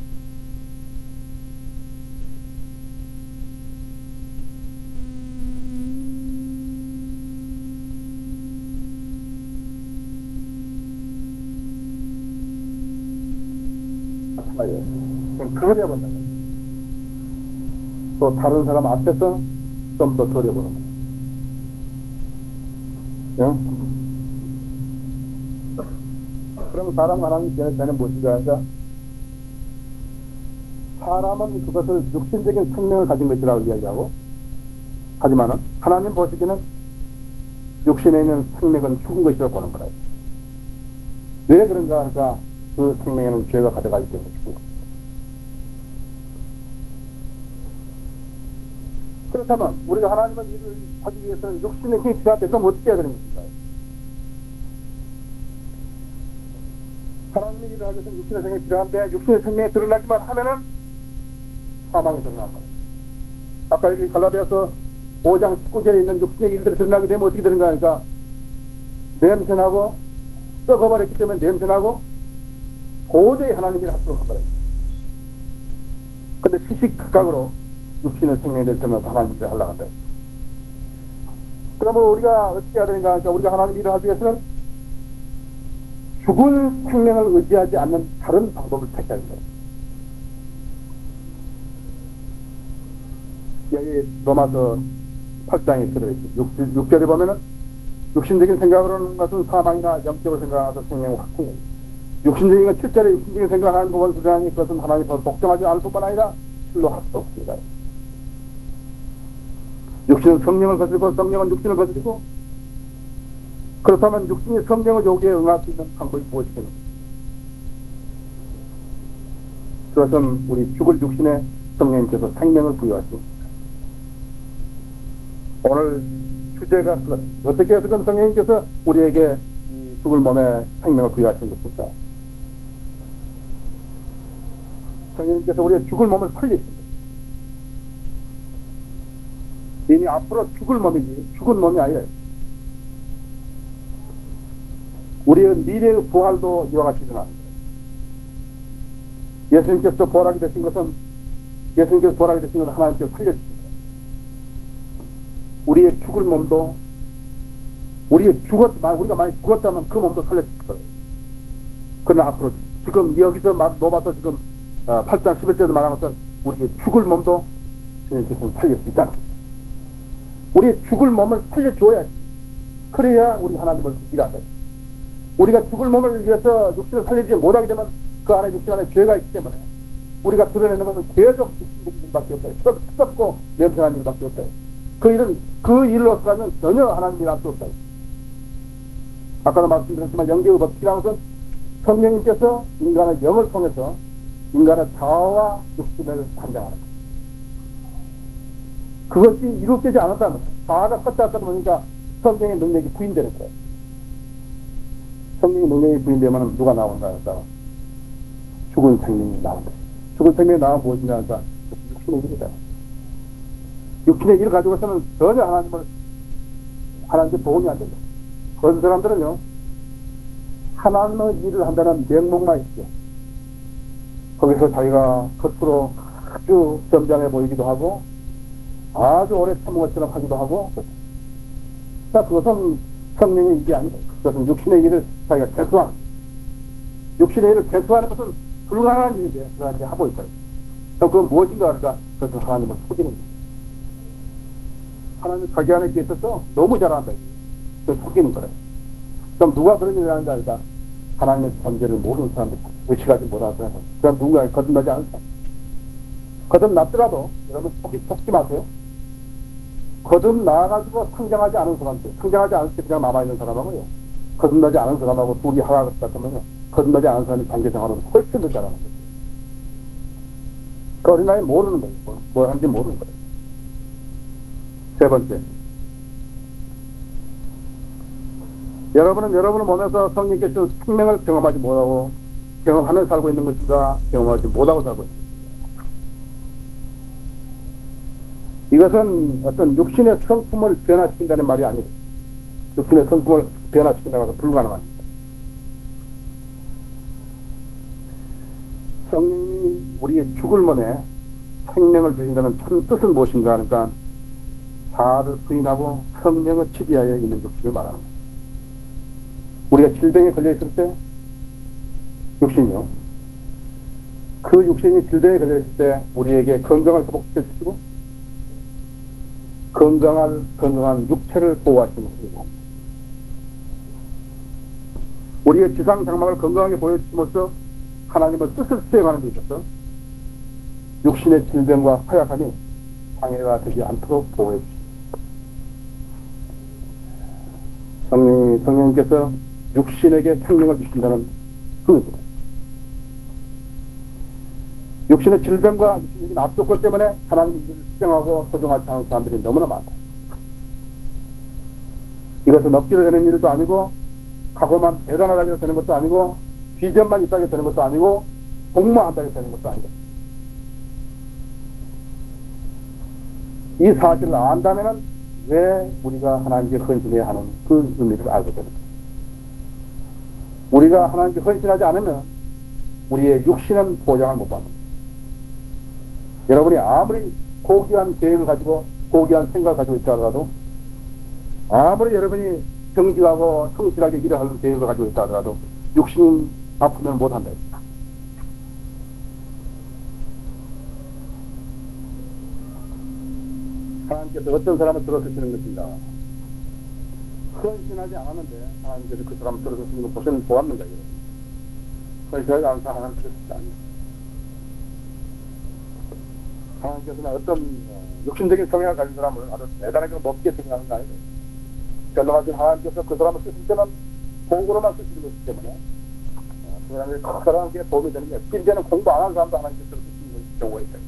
그걸 해본다는 거예요. 또 다른 사람 앞에서 좀 더 덜 해보는 거예요. 그럼 사람 하나님 되는 무엇인가 하니까 사람은 그것을 육신적인 생명을 가진 것이라고 이야기하고 하지만은 하나님 보시기에는 육신에 있는 생명은 죽은 것이라고 보는 거예요. 왜 그런가 하니까 그 생명에는 죄가 가져가 있기 때문에 죽은 거예요. 그렇다면 우리가 하나님의 일을 하기 위해서는 육신의 힘이 필요한데 그럼 어떻게 해야 되는 것인가요? 하나님의 일을 하기 위해서는 육신의 생명이 필요한데 육신의 생명이 드러나기만 하면은 사망이 드러난 거예요. 아까 여기 갈라디아서 5장 19절에 있는 육신의 일들이 드러나게 되면 어떻게 되는가 하니까 냄새나고 썩어버렸기 때문에 냄새나고 도저히 하나님의 일을 할 수가 없어요. 근데 시시각각으로 육신의 생명이 될 때면 하나님 일을 하려고 한다. 그러면 우리가 어떻게 해야 되는가 하니까 우리가 하나님 일을 하기 위해서는 죽은 생명을 의지하지 않는 다른 방법을 택해야 된다. 여기 로마서 8장에 들어있죠. 6절에 보면은 육신적인 생각을 하는 것은 사망이나 영적으로 생각하는 생명은 확증이에요. 육신적인 건 7절에 육신적인 생각을 하는 법을 주장하니 그것은 하나님이 더 독점하지 않을 뿐만 아니라 실로 할 수 없습니다. 육신은 성령을 거스르고 성령은 육신을 거스르고 그렇다면 육신이 성령의 요구에 응할 수 있는 방법이 무엇이겠는가? 그것은 우리 죽을 육신에 성령님께서 생명을 부여하십니다. 오늘 주제가 그것. 어떻게 해서 성령님께서 우리에게 이 죽을 몸에 생명을 부여하신 것입니까? 성령님께서 우리의 죽을 몸을 살리십니다. 이미 앞으로 죽을 몸이지 죽은 몸이 아니에요. 우리의 미래의 부활도 이와 같이 일어납니다. 예수님께서 부활하게 되신 것은 하나님께서 살려주십니다. 우리의 죽을 몸도 우리가 만약 죽었다면 그 몸도 살려주실 거예요. 그러나 앞으로 지금 여기서 로마서 지금 8장 11절에서 말한 것은 우리의 죽을 몸도 주님께서 살릴 수 있다. 우리의 죽을 몸을 살려줘야지. 그래야 우리 하나님을 일하세요. 우리가 죽을 몸을 위해서 육신을 살리지 못하게 되면 그 안에 육신 안에 죄가 있기 때문에 우리가 드러내는 것은 계속 육신적인 일밖에 없어요. 썩고 냄새나는 일밖에 없어요. 그 일로서 하면 전혀 하나님 일 할 수 없어요. 아까도 말씀드렸지만 영계의 법칙이라는 것은 성령님께서 인간의 영을 통해서 인간의 자아와 육신을 판정하는 것. 그것이 이루어지지 않았다는 거예요. 자아가 컸다 보니까 성령의 능력이 부인되는 거예요. 성령의 능력이 부인되면 누가 나온다 했다. 죽은 생명이 나온다. 죽은 생명이 나오면 무엇이냐 했다. 육신의 일이다. 육신의 일을 가지고서는 전혀 하나님께 도움이 안 된다. 그런 사람들은요, 하나님의 일을 한다는 명목만 있죠. 거기서 자기가 겉으로 아주 점잖해 보이기도 하고, 아주 오래 참은 것처럼 하기도 하고, 자, 그것은 성령의 일이 아니고, 그것은 육신의 일을 자기가 개수하는, 육신의 일을 개수하는 것은 불가능한 일인데, 그걸 이제 하고 있어요. 그건 무엇인가 하니까, 그것은 하나님을 속이는 거예요. 하나님 자기 안에 있어서 너무 잘한다. 그걸 속이는 거예요. 그럼 누가 그런 일을 하는지 알까? 하나님의 존재를 모르는 사람들, 의식하지 못하는 사람, 그럼 누군가에 거듭나지 않은 사람. 거듭났더라도, 여러분 속지 마세요. 거듭나가지고 성장하지 않은 사람들, 성장하지 않을 때 그냥 남아있는 사람하고요, 거듭나지 않은 사람하고 둘이 하나가 같으면요, 거듭나지 않은 사람이 관계생활은 훨씬 더 잘하는 거예요. 그 어린아이 모르는 거예요. 뭘 하는지 모르는 거예요. 세 번째. 여러분은 여러분의 몸에서 성령께서 생명을 경험하지 못하고 경험하며 살고 있는 것인가, 경험하지 못하고 살고 있는 것인가. 이것은 어떤 육신의 성품을 변화시킨다는 말이 아니고, 육신의 성품을 변화시킨다고 해서 불가능합니다. 성령이 우리의 죽을 몸에 생명을 주신다는 참 뜻은 무엇인가 하니까, 자아를 부인하고 성령을 지배하여 있는 육신을 말합니다. 우리가 질병에 걸려있을 때, 육신이요. 그 육신이 질병에 걸려있을 때, 우리에게 건강을 회복시켜주시고, 건강한 육체를 보호하시는 분입니다. 우리의 지상장막을 건강하게 보여주심으로써 하나님의 뜻을 수행하는 데 있어서 육신의 질병과 허약함이 방해가 되지 않도록 보호해 주십니다. 성령님께서 육신에게 생명을 주신다는 그입니다. 육신의 질병과 육신적인 압도권 때문에 하나님을 수정하고 소중하지 않은 사람들이 너무나 많다. 이것은 억지로 되는 일도 아니고, 각오만 대단하다고 되는 것도 아니고, 비전만 있다고 되는 것도 아니고, 공부만 한다고 되는 것도 아니고. 이 사실을 안다면 왜 우리가 하나님께 헌신해야 하는 그 의미를 알게 됩니다. 우리가 하나님께 헌신하지 않으면 우리의 육신은 보장을 못 받는다. 여러분이 아무리 고귀한 계획을 가지고 고귀한 생각을 가지고 있다 하더라도, 아무리 여러분이 정직하고 성실하게 일을 하는 계획을 가지고 있다 하더라도 육신이 아프면 못한다 했습니다. 하나님께서 어떤 사람을 들어주시는 것인가? 헌신하지 않았는데 하나님께서 그 사람을 들어주시는 것 보시는 보았는가? 헌신하지 않은 사람 하나님 들어주시지 않습니다. 하나님께서는 어떤 육신적인 성향을 가진 사람을 아주 대단하게 높게 생각하는 거 아니에요. 전능하신 하나님께서 그 사람을 쓰실 때는 공부로만 쓰시는 것이기 때문에 그 사람이 그 사람에게 도움이 되는 게, 이제는 공부 안 하는 사람도 하나님께서 쓰시는 경우가 있어요.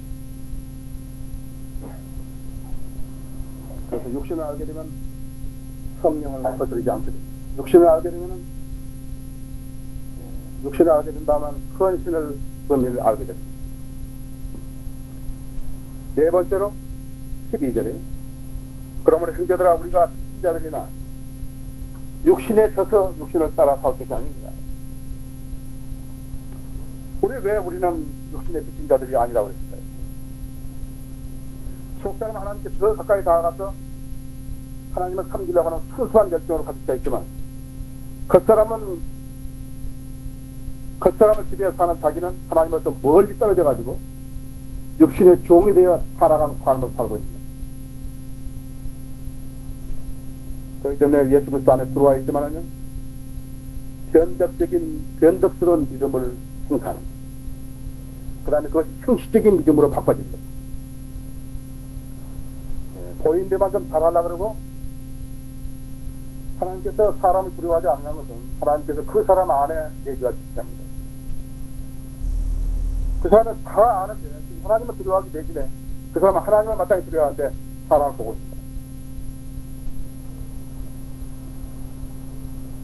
그래서 육신을 알게 되면 성령을 거스르지 않게 됩니다. 육신을 알게 되면, 육신을 알게 된다면 헌신을 의미를 알게 됩니다. 네 번째로 12절에, 그러므로 형제들아, 우리가 신자들이나 육신에 져서 육신을 따라 살 것이 아닙니다. 우리는 육신의 빚진 자들이 아니라고 그랬어요. 속사람 하나님께 더 가까이 다가가서 하나님을 섬기려고 하는 순수한 열정으로 가질 수가 있지만, 겉사람을 지배해서 사는 자기는 하나님으로부터 멀리 떨어져 가지고 육신의 종이 되어 살아가는 삶을 살고 있습니다. 그렇기 때문에 예수 그리스도 안에 들어와 있지만은요, 변덕스러운 믿음을 행사합니다. 그 다음에 그것이 형식적인 믿음으로 바꿔집니다. 보이는 데만 좀 잘하려고 그러고, 하나님께서 사람을 두려워하지 않는 것은 하나님께서 그 사람 안에 내주하기 때문입니다. 그 사람은 다 아는데 하나님을 두려워하기 대신에 그 사람은 하나님을 마땅히 두려워하는데 사람을 보고 있습니다.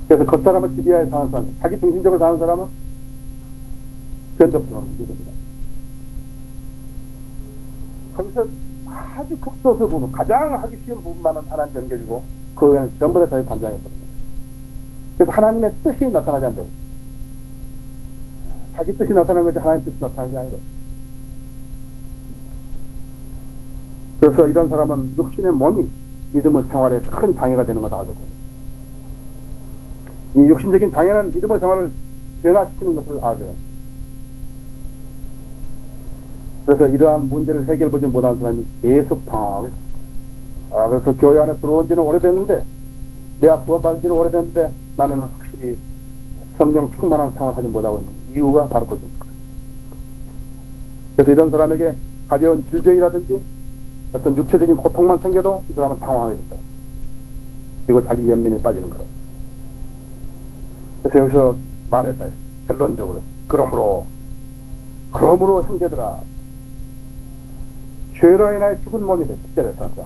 그래서 그 사람은 지비하에 사는 사람, 자기 중심적으로 사는 사람은 견접성을 믿습니다. 거기서 아주 극소수 부분, 가장 하기 쉬운 부분만은 하나님 넘겨주고 그 외에는 전부 다 자기 관장했거든요. 그래서 하나님의 뜻이 나타나지 않는다. 자기 뜻이 나타나는 거지 하나님 뜻이 나타나는 게 아니고. 그래서 이런 사람은 육신의 몸이 믿음의 생활에 큰 장애가 되는 것을 알거든요. 이 육신적인 장애는 믿음의 생활을 변화시키는 것을 알아요. 그래서 이러한 문제를 해결보지 못한 사람이 계속 당하고 있어요. 그래서 교회 안에 들어온 지는 오래됐는데, 내가 구원받은 지는 오래됐는데, 나는 확실히 성령 충만한 생활을 하지 못하고 있는 이유가 바로 그것입니다. 그래서 이런 사람에게 가벼운 질병이라든지 어떤 육체적인 고통만 생겨도 이 사람은 당황하게 된다. 그리고 자기 연민에 빠지는 거예요. 그래서 여기서 말했어요. 결론적으로. 그러므로 형제들아, 죄로 인하여 죽은 몸이 돼. 10절에 살았다.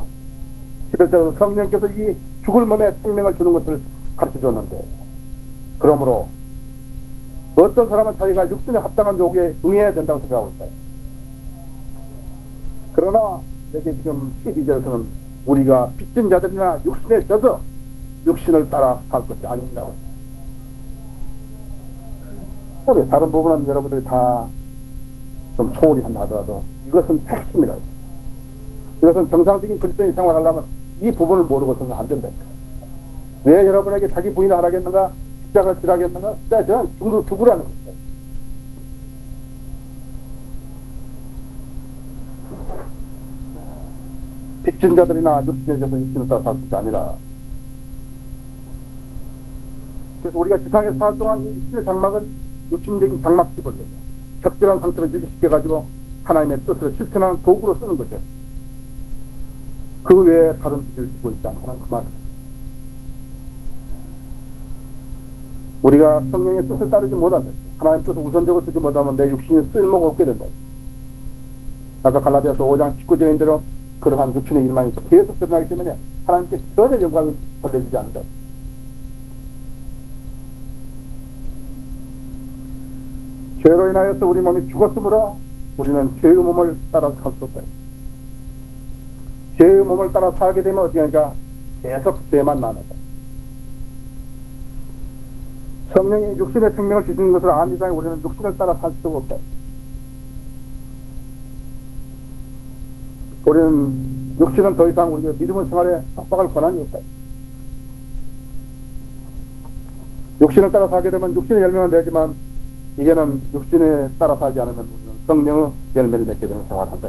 11절은 성령께서 이 죽을 몸에 생명을 주는 것을 가르쳐 줬는데, 그러므로 어떤 사람은 자기가 육신에 합당한 요구에 응해야 된다고 생각하고 있어요. 그러나 여기 지금 12절에서는 우리가 빚진 자들이나 육신에 져서 육신을 따라 살 것이 아닙니다. 우리 다른 부분은 여러분들이 다 좀 소홀히 한다 하더라도 이것은 핵심이다. 이것은 정상적인 그리스도인 생활하려면 이 부분을 모르고서는 안 된다. 왜 여러분에게 자기 부인을 하라겠는가? 십자가를 지라겠는가? 저는 죽으라는 것이다. 빚진 자들이나 육신에 져서 육신을 따라 살 것이 아니라, 그래서 우리가 지상에서 살 동안 이 육신의 장막은 육신적인 장막집을 적절한 상태로 유지시켜가지고 하나님의 뜻을 실천하는 도구로 쓰는 거죠. 그 외에 다른 뜻을 주고 있지 않다는 그 말입니다. 우리가 성령의 뜻을 따르지 못하면, 하나님의 뜻을 우선적으로 쓰지 못하면 내 육신이 쓸모가 없게 된다. 아까 갈라디아서 5장 19절인 대로 그러한 육신의 일만이 계속 드러나기 때문에 하나님께 전혀 영광이 돌려지지 않는다. 죄로 인하여서 우리 몸이 죽었으므로 우리는 죄의 몸을 따라 살 수 없다. 죄의 몸을 따라 살게 되면 어떻게 하니까 계속 죄만 나는다. 성령이 육신의 생명을 주시는 것을 안 이상에 우리는 육신을 따라 살 수가 없다. 우리는 육신은 더 이상 우리가 믿음의 생활에 빡빡할 권한이 없다. 육신을 따라 살게 되면 육신의 열매는 되지만 이게는 육신에 따라 살지 않으면 우리는 성령의 열매를 맺게 되는 생활을 한다.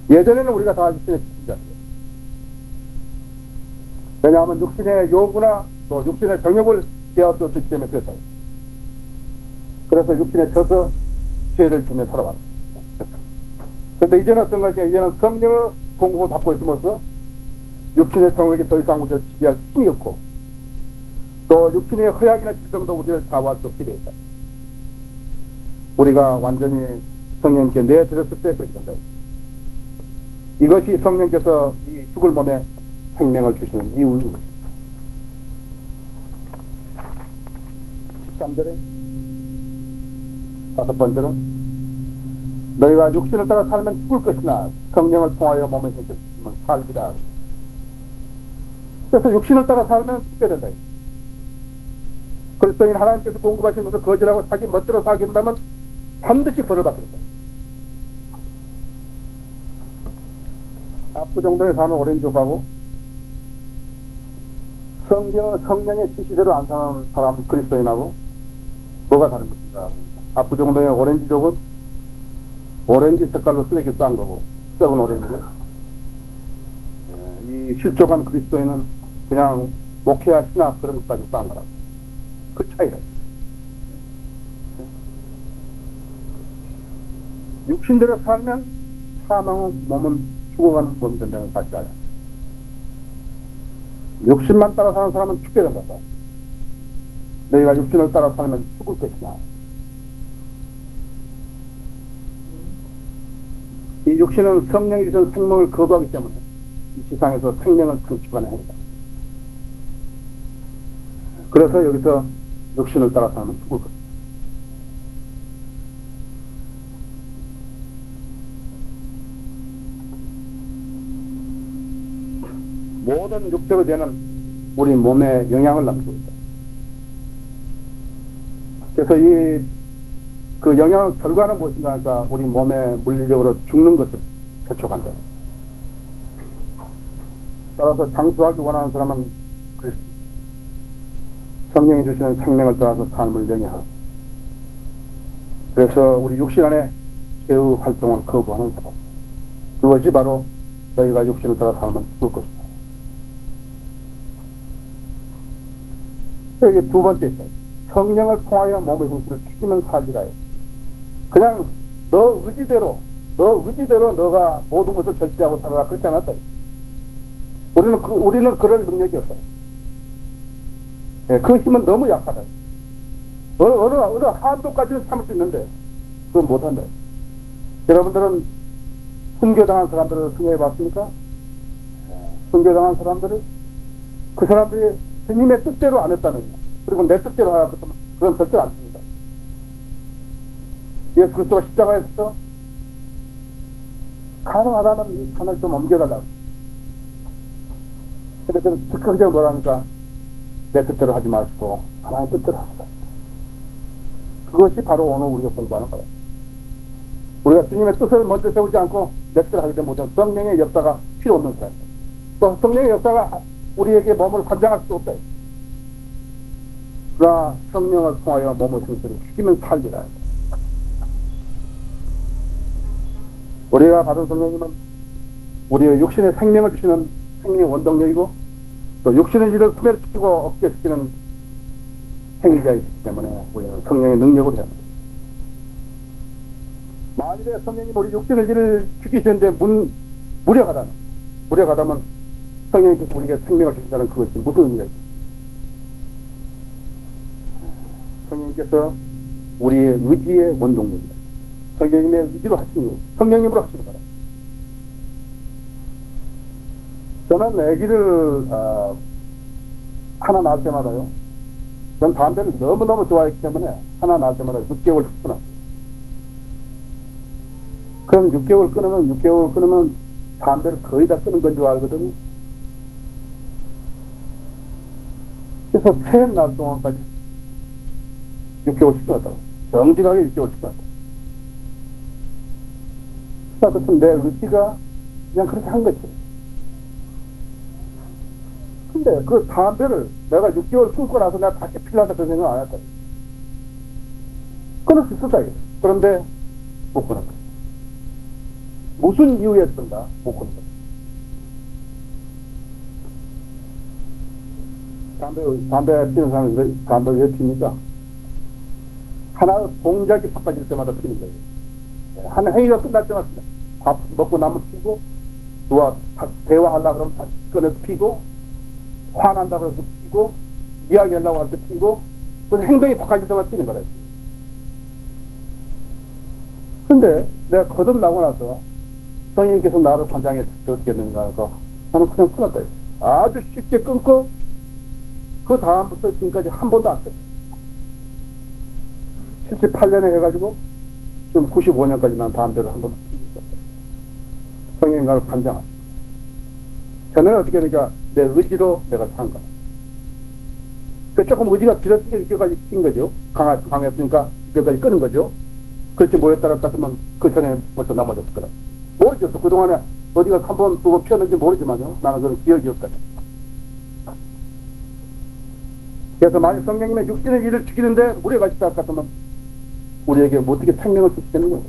예전에는 우리가 다 육신의 지식자였어요. 왜냐하면 육신의 요구나 또 육신의 정욕을 되었었기 때문에 그랬다. 그래서 육신에 져서 죄를 지며 살아왔다. 그런데 이제는 어떤 것이 이제는 성령의 공급을 받고 있으면서 육신의 정욕이 더 이상 우리를 지배할 힘이 없고 또 육신의 허약이나 질병도 우리를 좌우할 수 없게 되어 있다. 우리가 완전히 성령님께 내드렸을 때 그렇게 된다. 이것이 성령께서 이 죽을 몸에 생명을 주시는 이유인 것입니다. 13절에 다섯 번째로 너희가 육신을 따라 살면 죽을 것이나 성령을 통하여 몸에 생겼으면 살리라. 그래서 육신을 따라 살면 죽게 된다. 그리스도인 하나님께서 공급하신 것을 거절하고 자기 멋대로 살게 된다면 반드시 벌을 받게 된다. 압구정동에 사는 오렌지족하고 성령의 지시대로 안 사는 사람 그리스도인하고 뭐가 다른 것인가? 압구정동의 오렌지족은 오렌지 색깔로 쓰레기 싼 거고 썩은 오렌지고, 이 실족한 그리스도인은 그냥 목회와 신학 그런 것까지 싼 거라고. 그 차이다. 육신대로 살면 사망은 몸은 죽어가는 몸이 된다는 사실 알아요. 육신만 따라 사는 사람은 죽게 된다. 너희가 육신을 따라 살면 죽을 것이다. 이 육신은 성령이 주신 생명을 거부하기 때문에 이 세상에서 생명을 끊기거나 합니다. 그래서 여기서 육신을 따라 살면 죽을 것이다. 모든 육체로 되는 우리 몸에 영향을 남기고 있다. 그래서 그 영향 결과는 무엇인가 하니까 우리 몸에 물리적으로 죽는 것을 재촉한다. 따라서 장수하기 원하는 사람은 성령이 주시는 생명을 따라서 삶을 영위하고, 그래서 우리 육신 안에 죄의 활동을 거부하는 사람, 그것이 바로 너희가 육신을 따라 살면 죽을 것이다. 여기 두 번째 있어요. 성령을 통하여 몸의 형질을 죽이면 살리라. 그냥 너 의지대로 너가 모든 것을 절제하고 살아라, 그렇지 않았다. 우리는 그럴 능력이 없어요. 예, 그 힘은 너무 약하다. 어느 한도까지는 참을 수 있는데 그건 못한다. 여러분들은 순교당한 사람들을 생각해 봤습니까? 순교당한 사람들이 그 사람들이 스님의 뜻대로 안 했다는 거야. 그리고 내 뜻대로 하라 그러면 그건 절대 안 됩니다. 예수 그리스도가 십자가에서 가능하다면 이 산을 좀 옮겨달라고. 그래서 즉각적으로 그냥 뭐라니까 내 뜻대로 하지 마시고 하나님 뜻대로 하시다. 그것이 바로 오늘 우리가 공부하는 거예요. 우리가 주님의 뜻을 먼저 세우지 않고 내 뜻을 하게 되면 모든 성령의 역사가 필요 없는 거예요. 또 성령의 역사가 우리에게 몸을 관장할 수 없다. 그러나 성령을 통하여 몸을 형태로 죽이면 살리라. 우리가 받은 성령님은 우리의 육신의 생명을 주시는 생명의 원동력이고, 또 육신의 일을 소멸시키고 없애시키는 행위자이기 때문에 우리는 성령의 능력을 해야 합니다. 만일에 성령이 우리 육신의 일을 죽이시는데 무력하다면 성령님께서 우리에게 생명을 주신다는 그것이 무슨 의미가 있습니까? 성령님께서 우리의 의지의 원동력입니다. 성령님의 의지로 하시는 거예요. 성령님으로 하시는 거예요. 저는 아기를 하나 낳을 때마다요, 전 담배를 너무너무 좋아했기 때문에 하나 낳을 때마다 6개월 끊었어요. 그럼 6개월 끊으면 담배를 거의 다 끊은 건 줄 알거든요. 그래서 셋날 동안까지 6개월씩 끊었다고. 정직하게 6개월씩 끊었다고. 그것은 내 의지가 그냥 그렇게 한 거지. 근데 그 담배를 내가 6개월 끊고 나서 내가 다시 필요하다 그런 생각 안 했다. 끊을 수 있었다. 그런데 못 끊은 거야. 무슨 이유였던가 못 끊은 거야. 담배 피는 사람이 담배를 왜 핍니까? 하나 동작이 바빠질 때마다 피는 거예요. 한 행위가 끝날 때마다 밥 먹고 나면 피고, 누가 대화하려고 그러면 다시 꺼내서 피고, 화난다고 해서 피고, 이야기하려고 할 때 피고, 그 행동이 바꿔질 때마다 피는 거라. 근데 내가 거듭나고 나서 성령님께서 나를 관장에 어떻겠는가 해서 나는 그냥 끊었다. 아주 쉽게 끊고 그 다음부터 지금까지 한 번도 안 끊었어요. 78년에 해가지고 지금 95년까지 난 담배를 한 번도 피고 있었어요. 성령님 나를 관장하시고. 저는 어떻게 하니까 내 의지로 내가 산 거야. 그 조금 의지가 길었으니까 이렇게까지 낀 거죠. 강했으니까 이렇게까지 끄는 거죠. 그렇지 뭐였다라 같으면 그 전에 벌써 넘어졌을 거라. 모르겠어. 그동안에 어디가 한 번, 두 번 피었는지 모르지만요. 나는 그런 기억이 없거든. 그래서 만약 성령님의 육신의 일을 죽이는데 우리가 있다 같으면 우리에게 어떻게 생명을 주시는 거예요.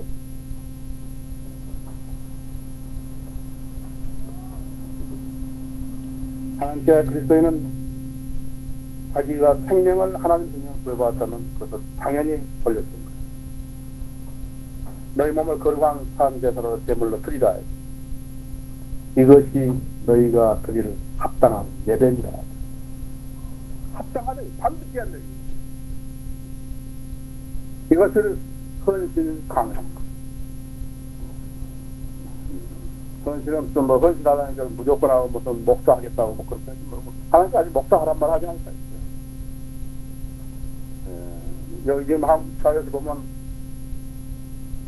하나님께 그리스도인은 자기가 생명을 하나님 생명을 구해받았다면 그것을 당연히 돌렸습니다. 너희 몸을 거룩한 산 제사로 제물로 드리라. 이것이 너희가 드릴 합당한 예배니라. 합당하다. 반드시 한다. 이것을 헌신 강요한 것. 헌신은 무슨 뭐 헌신하다니까 무조건 하고 무슨 목사하겠다고 뭐 그렇게 하나님까지 목사하란 말 하지 않을까. 여기 지금 한국 사회에서 보면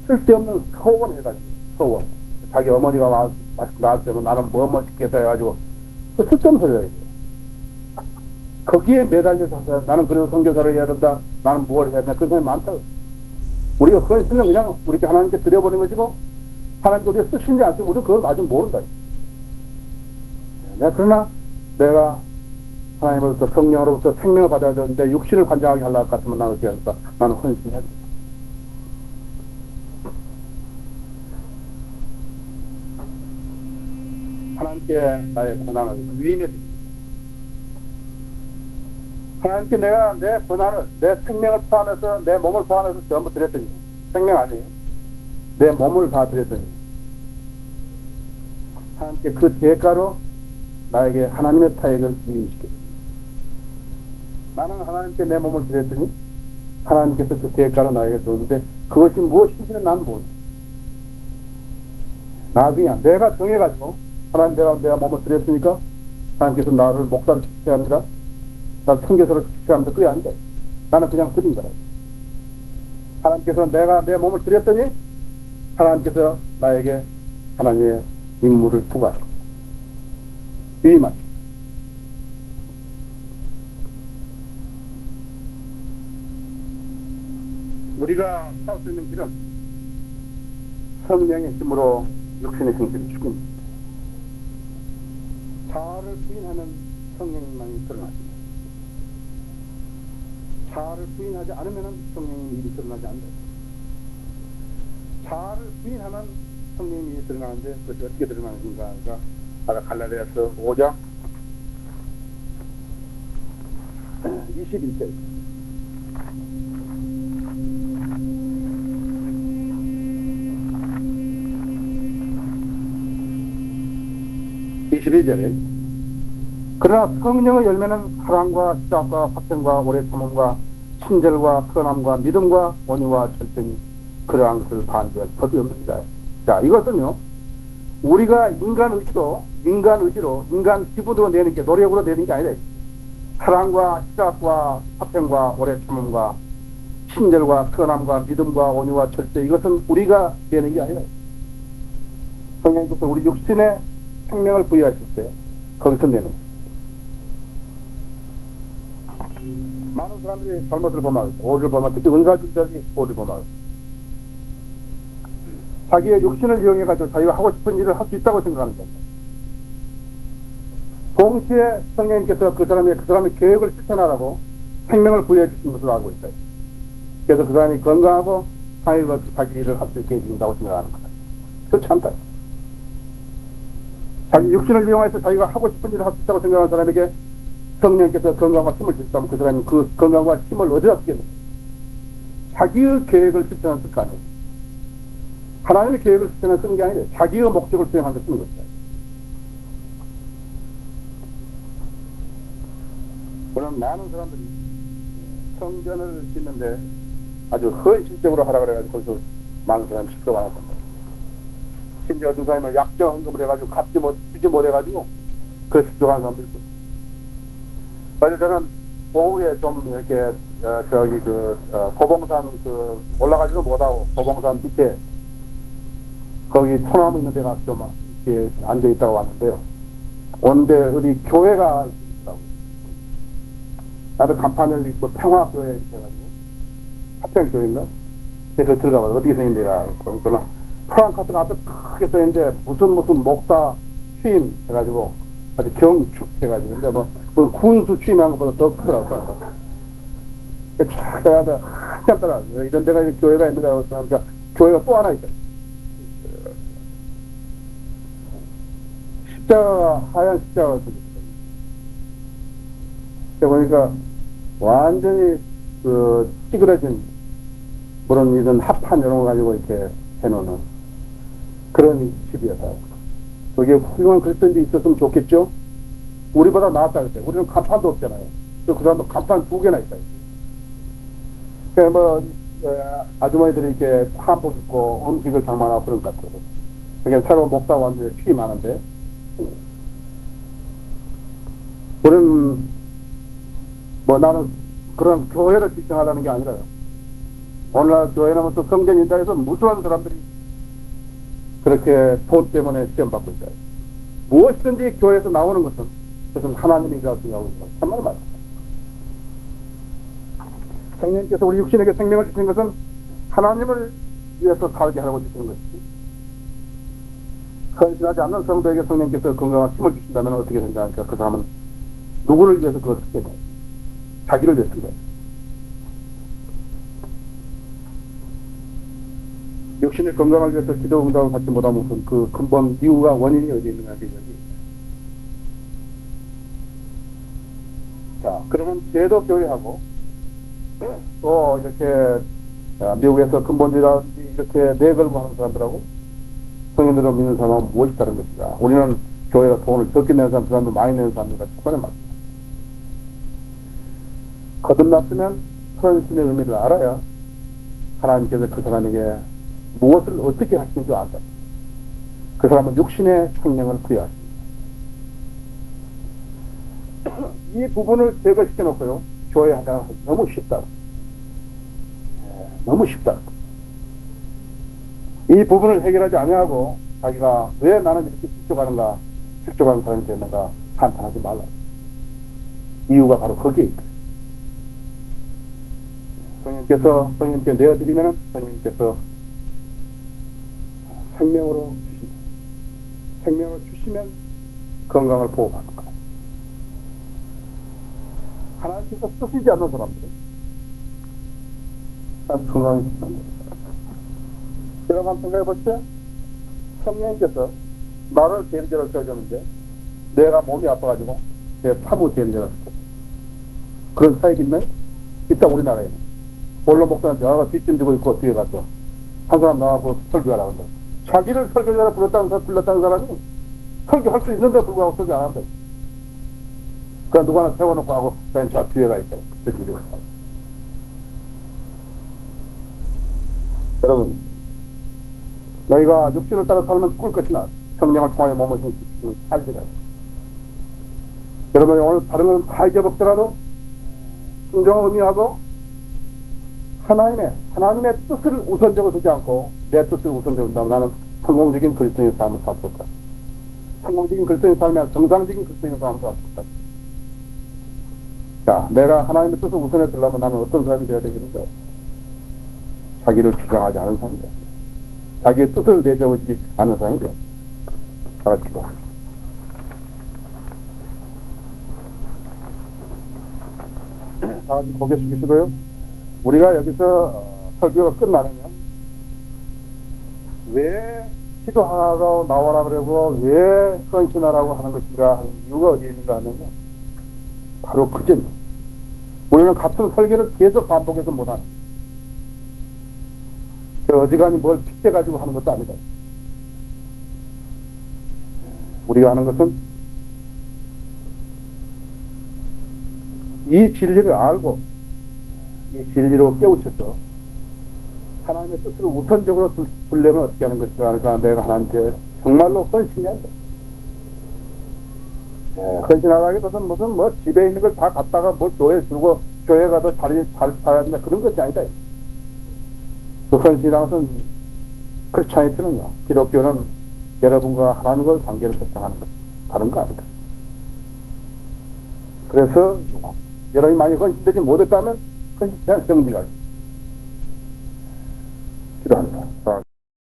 쓸데없는 소원 해가지고 소원. 자기 어머니가 낳을 때는 나는 뭐 시켰다 해가지고 그 쓸데없는 소리야. 거기에 매달려서 나는 그래도 선교사를 해야 된다. 나는 무엇을 해야 된다. 그런 사람이 많다. 우리가 헌신은 그냥 우리 하나님께 드려버리는 것이고 하나님께 우리가 쓰신지 안 쓰고 우리가 그걸 아직 모른다. 그러나 내가 하나님으로부터 성령으로부터 생명을 받아야 되는데 육신을 관장하게 하려고 같으면 나는 어떻게 할까? 나는 헌신해야 돼. 하나님께 나의 고난을 위임해 드립니다. 하나님께 내가 내 고난을, 내 생명을 포함해서, 내 몸을 포함해서 전부 드렸더니, 생명 아니에요. 내 몸을 다 드렸더니, 하나님께 그 대가로 나에게 하나님의 타액을 위임시켰습니다. 나는 하나님께 내 몸을 드렸더니, 하나님께서 그 대가로 나에게 줬는데, 그것이 무엇인지는 난 모르겠어. 나중에 내가 정해가지고, 하나님 내가 몸을 드렸으니까, 하나님께서 나를 목사를 시켜야 합니다. 나는 선교사를 시켜합니다. 그게 아닌데 나는 그냥 드린 거라. 하나님께서 내가 내 몸을 드렸더니 하나님께서 나에게 하나님의 임무를 부과하십니다. 위임하십니다. 우리가 살 수 있는 길은 성령의 힘으로 육신의 형질을 죽입니다. 자아를 부인하는 성령님만이 드러나십니다. 자아를 부인하지 않으면 성령의 일이 드러나지 않는다. 자아를 부인하면 성령의 일이 드러나는데 그것이 어떻게 드러나는가? 아까 갈라디아서 5장 21절 22절에 그러나 성령의 열매는 사랑과 희락과 화평과 오래 참음과 친절과 선함과 믿음과 온유와 절제니 그러한 것을 반대할 법이 없습니다. 자, 이것은요 우리가 인간 의지로 인간 기부로 내는 게 노력으로 내는 게 아니라 사랑과 희락과 화평과 오래 참음과 친절과 선함과 믿음과 온유와 절제 이것은 우리가 내는 게 아니라 성령께서 우리 육신에 생명을 부여하실 때 거기서 내는 거예요. 많은 사람들이 잘못을 범하고 오류를 범하고 특히 은사주의자들이 오류를 범하고 자기의 육신을 이용해가지고 자기가 하고 싶은 일을 할 수 있다고 생각하는 겁니다. 동시에 성령님께서 그 사람의 계획을 실천하라고 생명을 부여해 주신 것을 알고 있어요. 그래서 그 사람이 건강하고 자기가 자기 일을 할 수 있게 해준다고 생각하는 거다. 그렇지 않다. 자기 육신을 이용해서 자기가 하고 싶은 일을 할 수 있다고 생각하는 사람에게 성령께서 건강과 힘을 주셨다면 그 사람이 그 건강과 힘을 어디다 쓰겠는가? 자기의 계획을 실천할 수 아니에요. 하나님의 계획을 실천할 쓰는 게 아니라 자기의 목적을 수행하는 데 쓰는 것이다. 그럼 많은 사람들이 성전을 짓는데 아주 헌신적으로 하라 그래가지고 거기서 많은 사람이 실수가 많았습니다. 심지어 어떤 사람은 약정 헌금을 해가지고 주지 못해가지고 그 실수하는 사람도 있고. 그래서 저는 오후에 좀 이렇게 고봉산 올라가지도 못하고 고봉산 밑에 거기 소나무 있는 데가 좀 이렇게 앉아있다고 왔는데요. 온데 어디 교회가 있다고. 나도 간판을 입고 평화교회 있어가지고 합평교회인가? 그래서 들어가봐서 어떻게 생긴데가 그러나 프랑카스가 앞에 크게 써있는데 무슨 목사 취임 해가지고 아주 경축 해가지고 근데 뭐 군수 취임한 것보다 더 크더라고. 쫙 가다 한참 따라 이런 데가 교회가 있는데 그러니까 교회가 또 하나 있다. 십자가 하얀 십자가가 있어요. 보니까 완전히 찌그러진 그런 이런 합판 이런 거 가지고 이렇게 해놓는 그런 집이었어요. 그게 훌륭한 그리스도인들이 있었으면 좋겠죠? 우리보다 나았다 그랬어요. 우리는 간판도 없잖아요. 그 사람도 간판 2개나 있다. 그러니까 뭐, 아주머니들이 이렇게 한복 입고 음식을 장만하고 그런 것 같아요. 그게 새로운 목사 완전히 취임하는데, 우리는 뭐 나는 그런 교회를 지칭하라는 게 아니라요. 오늘날 교회는 무슨 성전 인자에서 무수한 사람들이 그렇게 돈 때문에 시험받고 있어요. 무엇이든지 교회에서 나오는 것은 그것은 하나님이 가르치고 있어요. 참말 맞아요. 성령께서 우리 육신에게 생명을 주신 것은 하나님을 위해서 살게 하라고 주시는 것이지. 헌신하지 않는 성도에게 성령께서 건강한 힘을 주신다면 어떻게 생각하니까 그 사람은 누구를 위해서 그것을 했냐? 자기를 위해서 한 거예요. 육신의 건강을 위해서 기도 응답을 받지 못하면 그 근본 이유가 원인이 어디 있느냐 그 얘기. 자, 그러면 제도 교회하고 또 이렇게 미국에서 근본주의라든지 이렇게 내걸고 하는 사람들하고 성인들을 믿는 사람은 무엇이 다른 것인가? 우리는 교회가 돈을 적게 내는 사람, 그 사람도 많이 내는 사람들과 초반에 맞습니다. 거듭났으면 헌신의 의미를 알아야 하나님께서 그 사람에게 무엇을 어떻게 하시는 줄 안다. 그 사람은 육신의 생명을 부여하십니다. 이 부분을 제거시켜 놓고요. 교회 하다가 너무 쉽다. 너무 쉽다. 이 부분을 해결하지 아니하고 자기가 왜 나는 이렇게 축적하는가, 축적하는 사람이 되는가 한탄하지 말라. 이유가 바로 거기에 있다. 성령님께 내어드리면 성령님께서 생명으로 주신다. 생명을 주시면 건강을 보호하는 거야. 하나님께서 쓰시지 않는 사람들은 건강이 있습니다. 제가 한번 생각해 볼때 성령님께서 나를 대리자로 써줬는데 내가 몸이 아파가지고 내 사무 대리자로 썼어. 그런 사역이 있나요? 있다 우리나라에는. 본로 목사한테 나가 뒷짐 지고 있고 뒤에 갔어. 한 사람 나와서 설교하라고 한다. 자기를 설교자로 불렀다는 사람이 설교할 수 있는데 불구하고 설교 안 한다. 그러니까 누구 하나 세워놓고 하고 그냥 저 뒤에 가 있다. 여러분, 너희가 육신을 따라 살면 죽을 것이나 성령을 통하여 몸을 살리라. 여러분, 오늘 다른 건 다 잊어먹더라도 순종을 의미하고 하나님의 뜻을 우선적으로 두지 않고 내 뜻을 우선적으로 둔다면 나는 성공적인 그리스도인의 삶을 살 수 없다. 성공적인 그리스도인의 삶이 아니라 정상적인 그리스도인의 삶을 살 수 없다. 자, 내가 하나님의 뜻을 우선해 두려면 나는 어떤 사람이 되어야 되겠는가? 자기를 주장하지 않은 사람이다. 자기의 뜻을 내세우지 않은 사람이다. 다 같이 봐. 다 같이 고개 숙이시고요. 우리가 여기서 설교가 끝나면 왜 기도하라고 나와라 그러고 왜 헌신하라고 하는 것인가 하는 이유가 어디에 있는가 하면 바로 그점. 우리는 같은 설교를 계속 반복해서 못하는 어지간히 뭘 픽해가지고 하는 것도 아니다. 우리가 하는 것은 이 진리를 알고 이 진리로 깨우쳐서 하나님의 뜻을 우선적으로 두려면 어떻게 하는 것인가 하니까 내가 하나님께 정말로 헌신해야 한다. 헌신하라기보다는 무슨 뭐 집에 있는 걸 다 갖다가 뭐 교회에 주고 교회 가서 잘 살아야 된다 그런 것이 아니다. 그 헌신이라는 것은 크리스찬이트는요, 기독교는 여러분과 하나님과 관계를 설정하는 것 다른 거 아니다. 그래서 여러분이 많이 헌신되지 못했다면 헌신한 정리가 기도합니다.